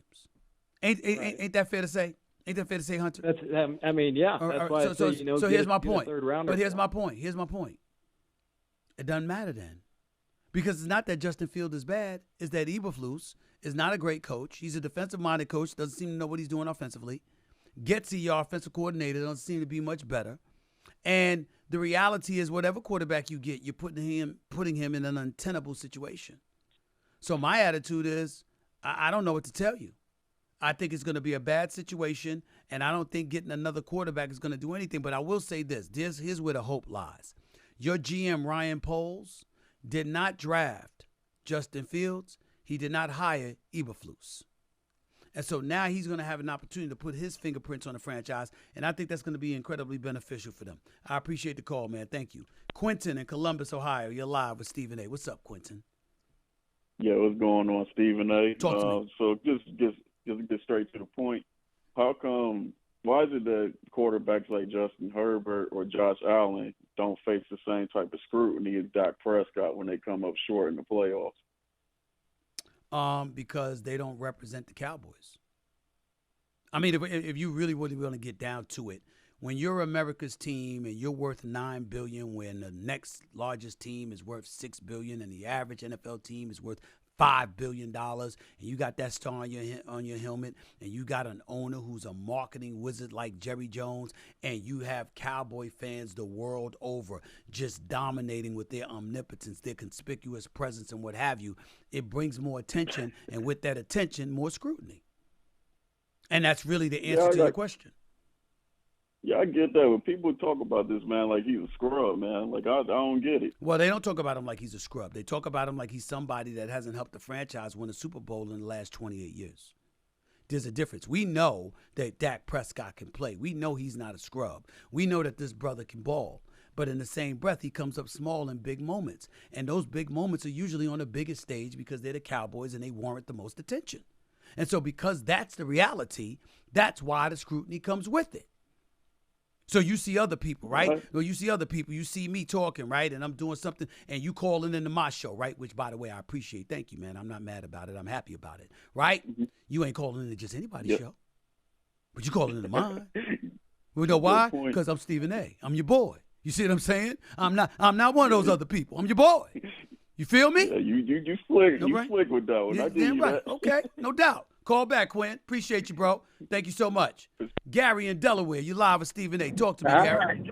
Ain't that fair to say? Ain't that fair to say, Hunter? That's, I mean, yeah. That's why I say, you know, so here's my point. But here's my point. It doesn't matter then. Because it's not that Justin Fields is bad. It's that Eberflus is not a great coach. He's a defensive-minded coach. Doesn't seem to know what he's doing offensively. Getsy, your offensive coordinator, doesn't seem to be much better. And the reality is whatever quarterback you get, you're putting him in an untenable situation. So my attitude is I don't know what to tell you. I think it's going to be a bad situation, and I don't think getting another quarterback is going to do anything. But I will say this. Here's where the hope lies. Your GM, Ryan Poles, did not draft Justin Fields. He did not hire Eberflus. And so now he's going to have an opportunity to put his fingerprints on the franchise, and I think that's going to be incredibly beneficial for them. I appreciate the call, man. Thank you. Quentin in Columbus, Ohio. You're live with Stephen A. What's up, Quentin? Yeah, what's going on, Stephen A? Talk to me. So just get straight to the point. Why is it that quarterbacks like Justin Herbert or Josh Allen don't face the same type of scrutiny as Dak Prescott when they come up short in the playoffs? Because they don't represent the Cowboys. I mean, if you really want to get down to it, when you're America's team and you're worth $9 billion, when the next largest team is worth $6 billion, and the average NFL team is worth $5 billion, and you got that star on your helmet, and you got an owner who's a marketing wizard like Jerry Jones, and you have Cowboy fans the world over just dominating with their omnipotence, their conspicuous presence, and what have you, it brings more attention, and with that attention, more scrutiny. And that's really the answer to your question. Yeah, I get that. When people talk about this man like he's a scrub, man, like I don't get it. Well, they don't talk about him like he's a scrub. They talk about him like he's somebody that hasn't helped the franchise win a Super Bowl in the last 28 years. There's a difference. We know that Dak Prescott can play. We know he's not a scrub. We know that this brother can ball. But in the same breath, he comes up small in big moments. And those big moments are usually on the biggest stage because they're the Cowboys and they warrant the most attention. And so because that's the reality, that's why the scrutiny comes with it. So you see other people, right? Well, you see other people. You see me talking, right? And I'm doing something, and you calling into my show, right? Which, by the way, I appreciate. Thank you, man. I'm not mad about it. I'm happy about it, right? Mm-hmm. You ain't calling into just anybody's show. But you calling into mine. You know why? Because I'm Stephen A. I'm your boy. You see what I'm saying? I'm not one of those other people. I'm your boy. You feel me? Yeah, you slick. No, you slick with that one. Yeah, damn right. Okay, no doubt. Call back, Quinn. Appreciate you, bro. Thank you so much. Gary in Delaware, you live with Stephen A. Talk to me, Gary.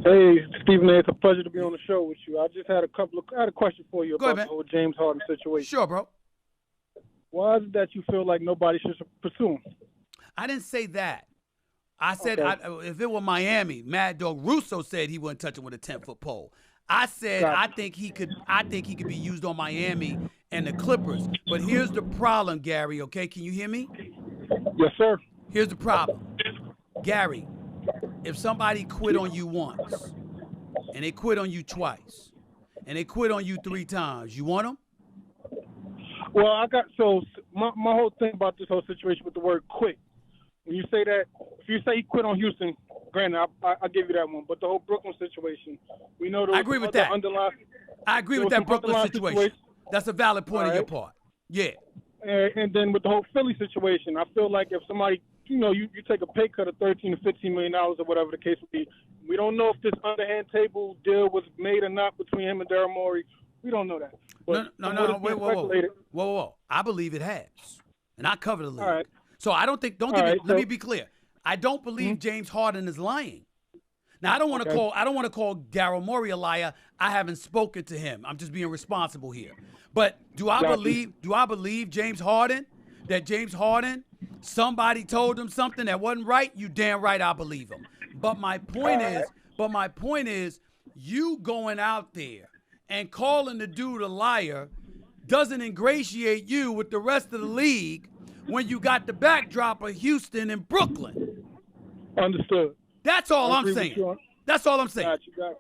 Hey, Stephen A. It's a pleasure to be on the show with you. I just had a question for you about the whole James Harden situation. Sure, bro. Why is it that you feel like nobody should pursue him? I didn't say that. I said if it were Miami, Mad Dog Russo said he wouldn't touch him with a 10-foot pole. I said I think he could be used on Miami and the Clippers. But here's the problem, Gary, okay? Can you hear me? Yes, sir. Here's the problem. Gary, if somebody quit on you once, and they quit on you twice, and they quit on you 3 times, you want them? Well, my whole thing about this whole situation with the word quit, when you say that, if you say he quit on Houston, granted, I give you that one. But the whole Brooklyn situation, we know I agree with that. I agree with that Brooklyn situation. That's a valid point on your part. Yeah. And then with the whole Philly situation, I feel like if somebody, you take a pay cut of $13 to $15 million or whatever the case would be, we don't know if this underhand table deal was made or not between him and Daryl Morey. We don't know that. But no, wait, whoa. I believe it has. And I cover the league. All right. So I don't think, let me be clear. I don't believe James Harden is lying. Now, I don't want to call Daryl Morey a liar. I haven't spoken to him. I'm just being responsible here. But do I believe James Harden? That James Harden, somebody told him something that wasn't right? You damn right I believe him. But my point is, you going out there and calling the dude a liar doesn't ingratiate you with the rest of the league when you got the backdrop of Houston and Brooklyn. Understood. That's all I'm saying. That's all I'm saying. Got you.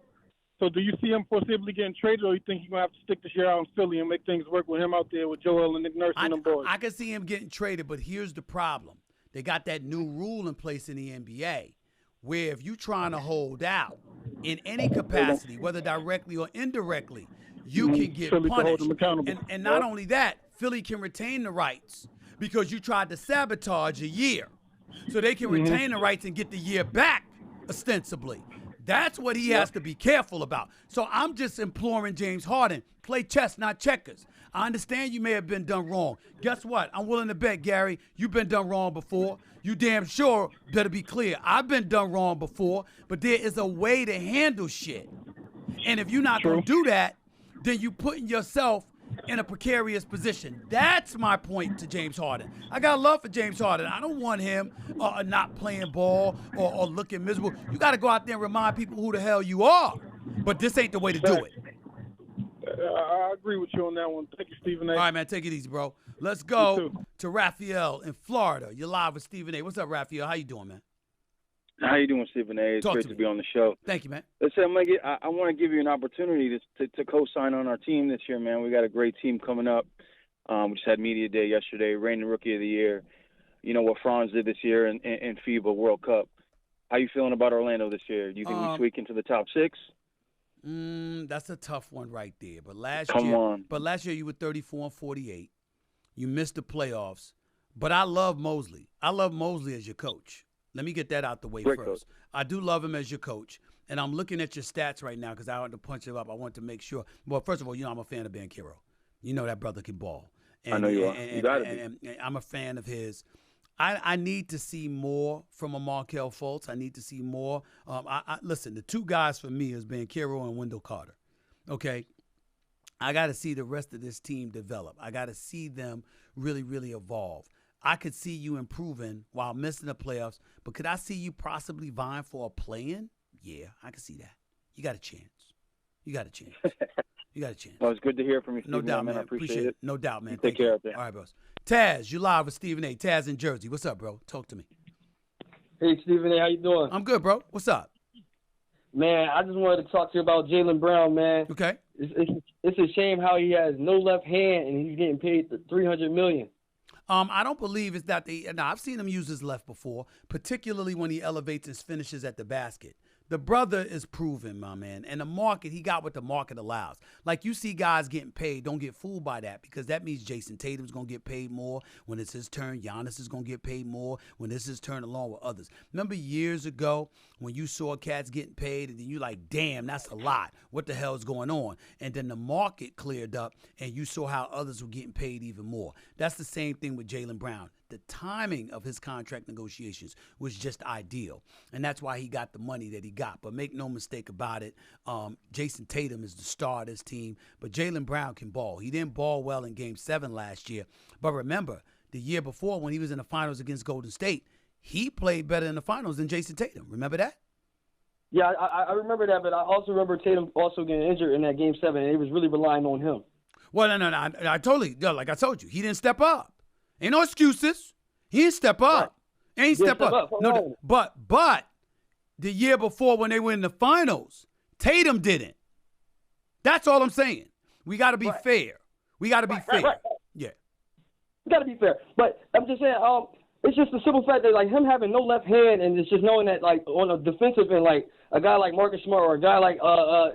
So do you see him foreseeably getting traded, or you think he's going to have to stick this year out in Philly and make things work with him out there with Joel and Nick Nurse and them boys? I can see him getting traded, but here's the problem. They got that new rule in place in the NBA where if you're trying to hold out in any capacity, whether directly or indirectly, you can get Philly punished. can hold him accountable. And not only that, Philly can retain the rights because you tried to sabotage a year. So they can retain the rights and get the year back, ostensibly. That's what he has to be careful about. So I'm just imploring James Harden, play chess, not checkers. I understand you may have been done wrong. Guess what? I'm willing to bet, Gary, you've been done wrong before. You damn sure better be clear. I've been done wrong before, but there is a way to handle shit. And if you're not going to do that, then you putting yourself in a precarious position. That's my point to James Harden. I got love for James Harden. I don't want him not playing ball or looking miserable. You got to go out there and remind people who the hell you are. But this ain't the way to do it. I agree with you on that one. Thank you, Stephen A. All right, man, take it easy, bro. Let's go to Raphael in Florida. You're live with Stephen A. What's up, Raphael? How you doing, man? How you doing, Stephen A? It's great to be on the show. Thank you, man. Listen, I want to give you an opportunity to co-sign on our team this year, man. We got a great team coming up. We just had media day yesterday, reigning Rookie of the Year. You know what Franz did this year in FIBA World Cup. How you feeling about Orlando this year? Do you think we squeak into the top 6? That's a tough one right there. But last year you were 34-48. You missed the playoffs. But I love Mosley. I love Mosley as your coach. Let me get that out the way first. Coach. I do love him as your coach. And I'm looking at your stats right now because I want to punch it up. I want to make sure. Well, first of all, I'm a fan of Banchero. You know that brother can ball. And, I know you are. You got to be. And I'm a fan of his. I need to see more from a Markelle Fultz. I need to see more. Listen, the two guys for me is Banchero and Wendell Carter. Okay? I got to see the rest of this team develop. I got to see them really, really evolve. I could see you improving while missing the playoffs, but could I see you possibly vying for a play-in? Yeah, I can see that. You got a chance. You got a chance. Well, it's good to hear from you, No Stephen. doubt, man. man. I appreciate it. No doubt, man. Take care out there. All right, boss. Taz, you live with Stephen A. Taz in Jersey. What's up, bro? Talk to me. Hey, Stephen A., how you doing? I'm good, bro. What's up? Man, I just wanted to talk to you about Jaylen Brown, man. Okay. It's a shame how he has no left hand and he's getting paid $300 million. I don't believe it's that I've seen him use his left before, particularly when he elevates his finishes at the basket. The brother is proven, my man. And the market, he got what the market allows. Like, you see guys getting paid. Don't get fooled by that, because that means Jason Tatum's going to get paid more. When it's his turn, Giannis is going to get paid more. When it's his turn, along with others. Remember years ago when you saw cats getting paid and then you like, damn, that's a lot. What the hell is going on? And then the market cleared up and you saw how others were getting paid even more. That's the same thing with Jaylen Brown. The timing of his contract negotiations was just ideal. And that's why he got the money that he got. But make no mistake about it, Jason Tatum is the star of this team. But Jaylen Brown can ball. He didn't ball well in Game 7 last year. But remember, the year before when he was in the finals against Golden State, he played better in the finals than Jason Tatum. Remember that? Yeah, I remember that, but I also remember Tatum also getting injured in that Game 7, and they was really relying on him. Well, no. Like I told you, he didn't step up. Ain't no excuses. He didn't step up. Right. Ain't step up. No, but the year before when they were in the finals, Tatum didn't. That's all I'm saying. We got to be fair. We got to be fair. Right. Yeah. We got to be fair. But I'm just saying, it's just the simple fact that, like, him having no left hand and it's just knowing that, like, on a defensive end, like, a guy like Marcus Smart or a guy like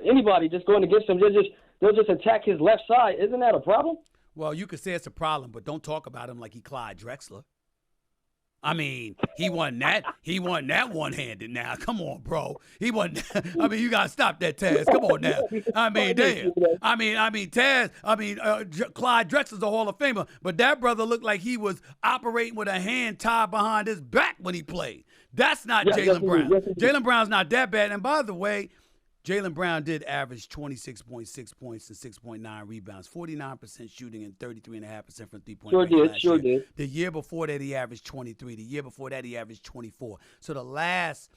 anybody just going against him, they'll just attack his left side. Isn't that a problem? Well, you could say it's a problem, but don't talk about him like he Clyde Drexler. I mean, he won that one-handed now. Come on, bro. He won. I mean, you got to stop that, Taz. Come on now. I mean, damn. Clyde Drexler's a Hall of Famer, but that brother looked like he was operating with a hand tied behind his back when he played. That's not Yeah, Jaylen yes, Brown. yes, indeed. Jaylen Brown's not that bad. And by the way, Jaylen Brown did average 26.6 points and 6.9 rebounds, 49% shooting and 33.5% from three-point range last year. The year before that, he averaged 23. The year before that, he averaged 24. So the last,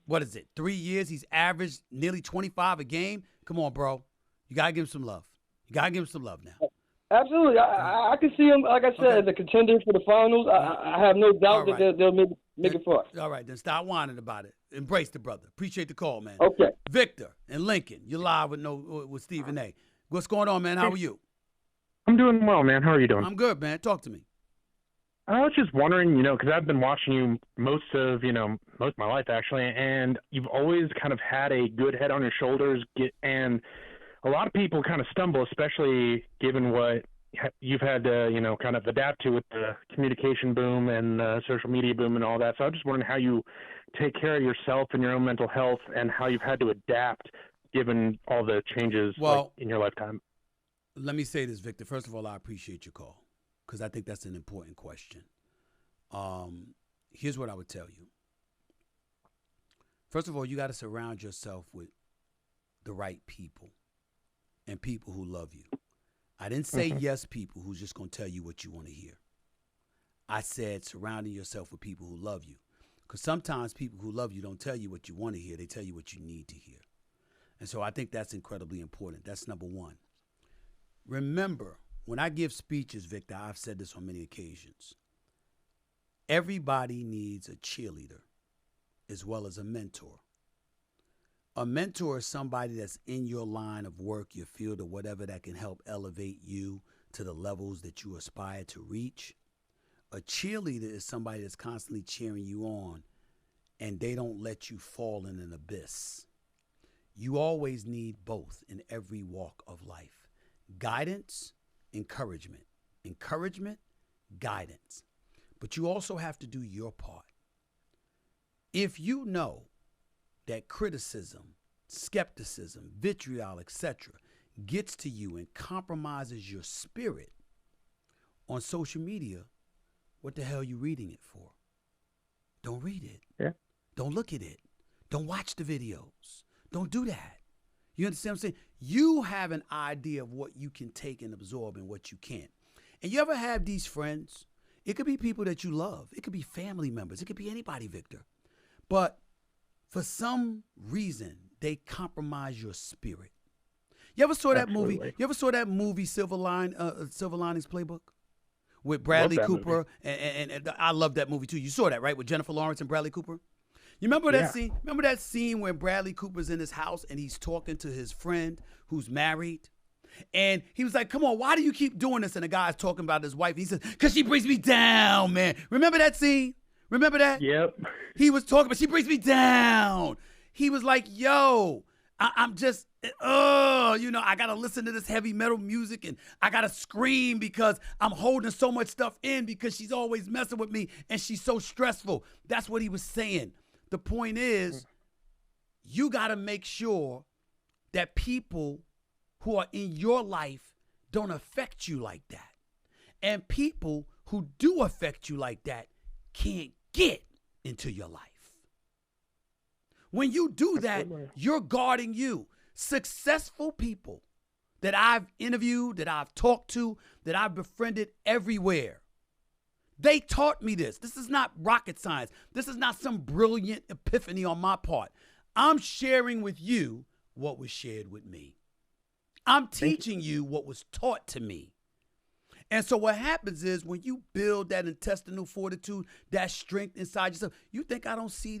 what is it, 3 years, he's averaged nearly 25 a game. Come on, bro. You got to give him some love. You got to give him some love now. Absolutely. I can see him, like I said, as a contender for the finals. I have no doubt that they'll make it far. All right, then stop whining about it. Embrace the brother. Appreciate the call, man. Okay. Victor in Lincoln, you're live with Stephen A. What's going on, man? How are you? I'm doing well, man. How are you doing? I'm good, man. Talk to me. I was just wondering, because I've been watching you most of my life, actually, and you've always kind of had a good head on your shoulders, and a lot of people kind of stumble, especially given what you've had to, kind of adapt to with the communication boom and social media boom and all that. So I was just wondering how you take care of yourself and your own mental health and how you've had to adapt given all the changes in your lifetime. Let me say this, Victor. First of all, I appreciate your call because I think that's an important question. Here's what I would tell you. First of all, you got to surround yourself with the right people and people who love you. I didn't say yes people who's just going to tell you what you want to hear. I said surrounding yourself with people who love you. Because sometimes people who love you don't tell you what you want to hear. They tell you what you need to hear. And so I think that's incredibly important. That's number one. Remember, when I give speeches, Victor, I've said this on many occasions. Everybody needs a cheerleader as well as a mentor. A mentor is somebody that's in your line of work, your field, or whatever that can help elevate you to the levels that you aspire to reach. A cheerleader is somebody that's constantly cheering you on, and they don't let you fall in an abyss. You always need both in every walk of life. Guidance, encouragement. Encouragement, guidance. But you also have to do your part. If you know that criticism, skepticism, vitriol, etc., gets to you and compromises your spirit on social media, what the hell are you reading it for? Don't read it. Yeah. Don't look at it. Don't watch the videos. Don't do that. You understand what I'm saying? You have an idea of what you can take and absorb and what you can't. And you ever have these friends? It could be people that you love. It could be family members. It could be anybody, Victor. But for some reason, they compromise your spirit. You ever saw that movie? You ever saw that movie Silver Linings Playbook with Bradley Cooper? And I love that movie too. You saw that, right? With Jennifer Lawrence and Bradley Cooper? You remember that scene? Remember that scene where Bradley Cooper's in his house and he's talking to his friend who's married? And he was like, come on, why do you keep doing this? And the guy's talking about his wife. He says, because she brings me down, man. Remember that scene? Remember that? Yep. He was talking, but she brings me down. He was like, yo, I'm just, I got to listen to this heavy metal music and I got to scream because I'm holding so much stuff in because she's always messing with me and she's so stressful. That's what he was saying. The point is, you got to make sure that people who are in your life don't affect you like that. And people who do affect you like that can't get into your life. When you do that, you're guarding you. Successful people that I've interviewed, that I've talked to, that I've befriended everywhere, they taught me this. This is not rocket science. This is not some brilliant epiphany on my part. I'm sharing with you what was shared with me. I'm teaching you what was taught to me. And so what happens is when you build that intestinal fortitude, that strength inside yourself, you think I don't see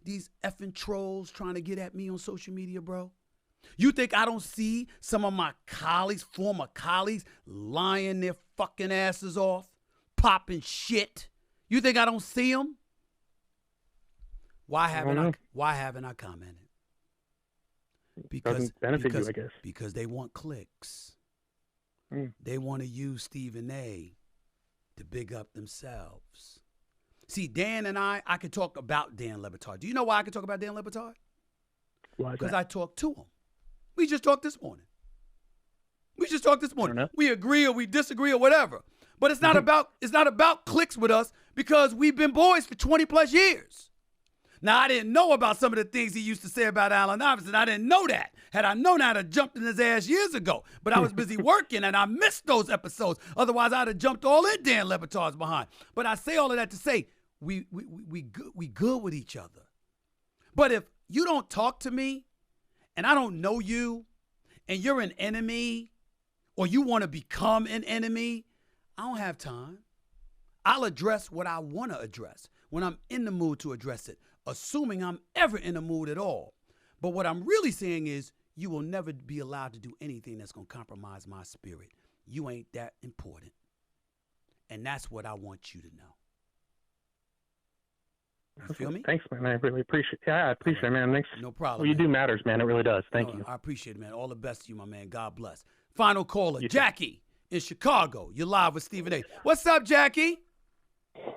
these effing trolls trying to get at me on social media, bro? You think I don't see some of my colleagues, former colleagues, lying their fucking asses off, popping shit? You think I don't see them? Why haven't I commented? Doesn't benefit you, I guess. Because they want clicks. They want to use Stephen A to big up themselves. See, Dan and I could talk about Dan Le Batard. Do you know why I could talk about Dan Le Batard? Because I talked to him. We just talked this morning. We agree or we disagree or whatever. But it's not about clicks with us because we've been boys for 20 plus years. Now, I didn't know about some of the things he used to say about Allen Iverson. I didn't know that. Had I known, I'd have jumped in his ass years ago. But I was busy working, and I missed those episodes. Otherwise, I'd have jumped all in Dan Le Batard's behind. But I say all of that to say we good with each other. But if you don't talk to me, and I don't know you, and you're an enemy, or you want to become an enemy, I don't have time. I'll address what I want to address when I'm in the mood to address it, assuming I'm ever in the mood at all. But what I'm really saying is you will never be allowed to do anything that's going to compromise my spirit. You ain't that important. And that's what I want you to know. You feel me? Thanks, man. I really appreciate it. Yeah, I appreciate it, man. Thanks. No problem. What you do matters, man. It really does. Thank you. I appreciate it, man. All the best to you, my man. God bless. Final caller, Jackie in Chicago. You're live with Stephen A. What's up, Jackie?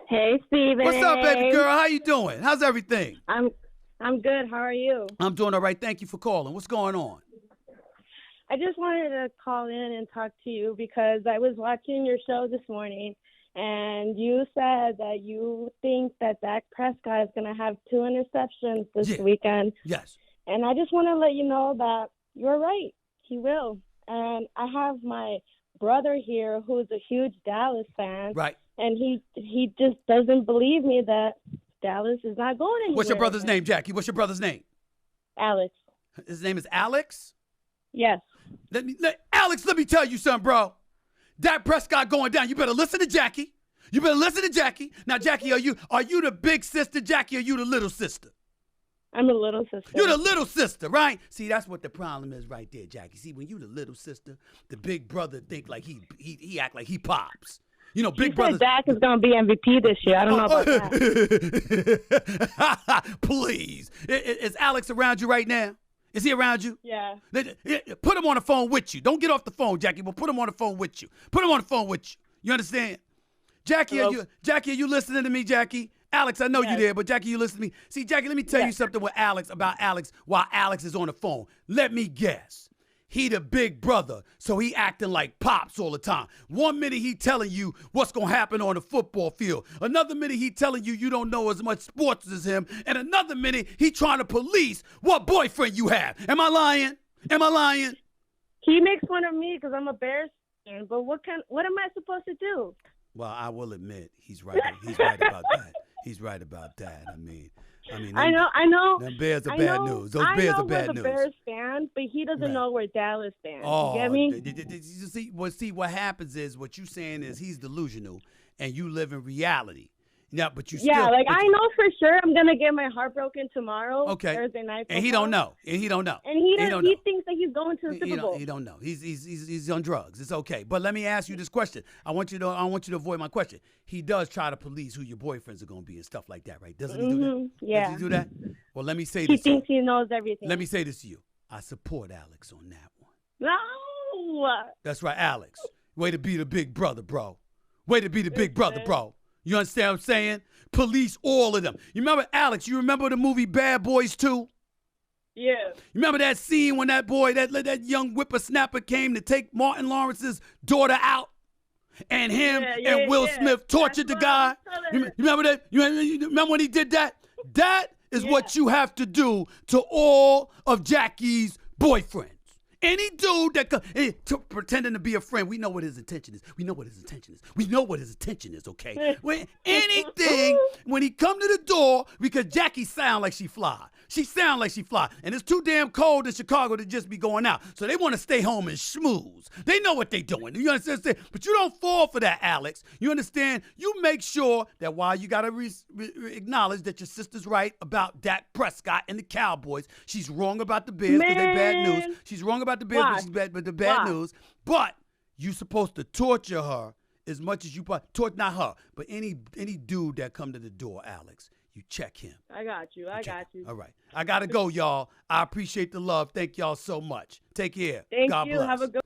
Hey, Stephen. What's up, baby girl? How you doing? How's everything? I'm good. How are you? I'm doing all right. Thank you for calling. What's going on? I just wanted to call in and talk to you because I was watching your show this morning, and you said that you think that Dak Prescott is going to have 2 interceptions this weekend. Yes. And I just want to let you know that you're right. He will. And I have my brother here who's a huge Dallas fan. Right. And he just doesn't believe me that Dallas is not going anywhere. What's your brother's name, Jackie? What's your brother's name? Alex. His name is Alex? Yes. Alex, let me tell you something, bro. Dak Prescott going down. You better listen to Jackie. You better listen to Jackie. Now, Jackie, are you the big sister, Jackie, or you the little sister? I'm the little sister. You're the little sister, right? See, that's what the problem is right there, Jackie. See, when you the little sister, the big brother think like he act like he pops. You know, big brother. Dak is going to be MVP this year. I don't know about that. Please. Is Alex around you right now? Is he around you? Yeah. Put him on the phone with you. Don't get off the phone, Jackie, but put him on the phone with you. Put him on the phone with you. You understand? Jackie, are you listening to me, Jackie? Alex, I know you there, but Jackie, you listen to me. See, Jackie, let me tell you something about Alex while Alex is on the phone. Let me guess. He the big brother, so he acting like pops all the time. 1 minute he telling you what's going to happen on the football field. Another minute he telling you don't know as much sports as him. And another minute he trying to police what boyfriend you have. Am I lying? He makes fun of me because I'm a Bears fan, but what am I supposed to do? Well, I will admit he's right. He's right about that. He's right about that. I mean, I know. Them Bears are bad news. Those Bears are bad news. I know we're the Bears fan, but he doesn't know we're Dallas fans. Oh, you get me? See, what happens is what you saying is he's delusional, and you live in reality. Yeah, but you I know for sure I'm gonna get my heart broken tomorrow. Okay. Thursday night. And he don't know. And he thinks that he's going to the Super Bowl. He don't know. He's on drugs. It's okay. But let me ask you this question. I want you to avoid my question. He does try to police who your boyfriends are gonna be and stuff like that, right? Doesn't he do that? Yeah. Does he do that? Well, let me say this. He thinks he knows everything. Let me say this to you. I support Alex on that one. No. That's right, Alex. Way to be the big brother, bro. Way to be the big brother, bro. You understand what I'm saying? Police all of them. You remember, Alex, you remember the movie Bad Boys 2? Yeah. You remember that scene when that boy, that young whippersnapper came to take Martin Lawrence's daughter out? And him and Will Smith tortured the guy? You remember that? You remember when he did that? That is what you have to do to all of Jackie's boyfriends. Any dude that pretending to be a friend, we know what his intention is. We know what his intention is, okay? When anything, when he come to the door, because Jackie sound like she fly. And it's too damn cold in Chicago to just be going out. So they want to stay home and schmooze. They know what they doing. You understand? But you don't fall for that, Alex. You understand? You make sure that while you got to acknowledge that your sister's right about Dak Prescott and the Cowboys, she's wrong about the Bears because they're bad news. She's wrong about the Bears, but she's bad with the bad news. But you supposed to torture her as much as you torture, not her, but any dude that come to the door, Alex. You check him. I got you. All right. I got to go, y'all. I appreciate the love. Thank y'all so much. Take care. God bless. Have a good.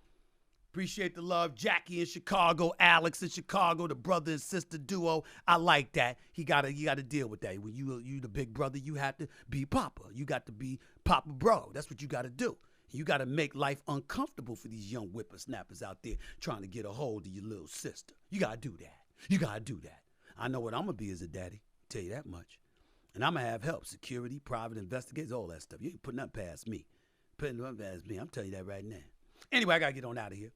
Appreciate the love. Jackie in Chicago, Alex in Chicago, the brother and sister duo. I like that. You gotta deal with that. When you the big brother, you have to be Papa. You got to be Papa bro. That's what you got to do. You got to make life uncomfortable for these young whippersnappers out there trying to get a hold of your little sister. You got to do that. You got to do that. I know what I'm going to be as a daddy, tell you that much. And I'm going to have help, security, private investigators, all that stuff. You ain't putting nothing past me. Putting nothing past me. I'm telling you that right now. Anyway, I got to get on out of here.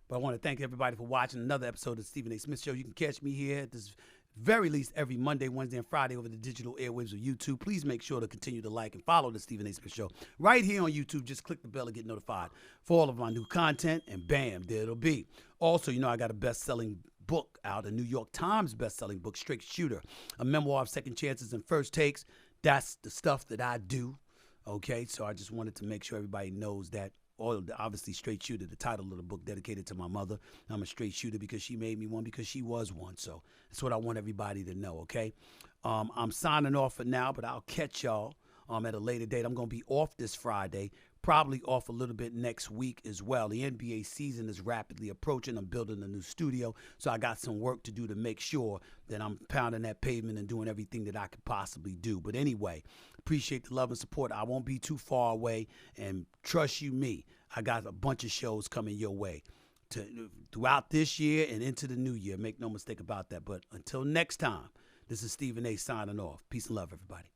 But I want to thank everybody for watching another episode of the Stephen A. Smith Show. You can catch me here at this very least every Monday, Wednesday, and Friday over the digital airwaves of YouTube. Please make sure to continue to like and follow the Stephen A. Smith Show right here on YouTube. Just click the bell to get notified for all of my new content, and bam, there it'll be. Also, you know, I got a best-selling book out, a New York Times best-selling book, Straight Shooter, a memoir of second chances and first takes. That's the stuff that I do, okay? So I just wanted to make sure everybody knows that. Obviously, Straight Shooter, the title of the book dedicated to my mother. I'm a straight shooter because she made me one, because she was one. So that's what I want everybody to know, okay? I'm signing off for now, but I'll catch y'all at a later date. I'm going to be off this Friday, probably off a little bit next week as well. The NBA season is rapidly approaching. I'm building a new studio, so I got some work to do to make sure that I'm pounding that pavement and doing everything that I could possibly do. But anyway, appreciate the love and support. I won't be too far away, and trust you me, I got a bunch of shows coming your way throughout this year and into the new year. Make no mistake about that. But until next time, this is Stephen A. signing off. Peace and love, everybody.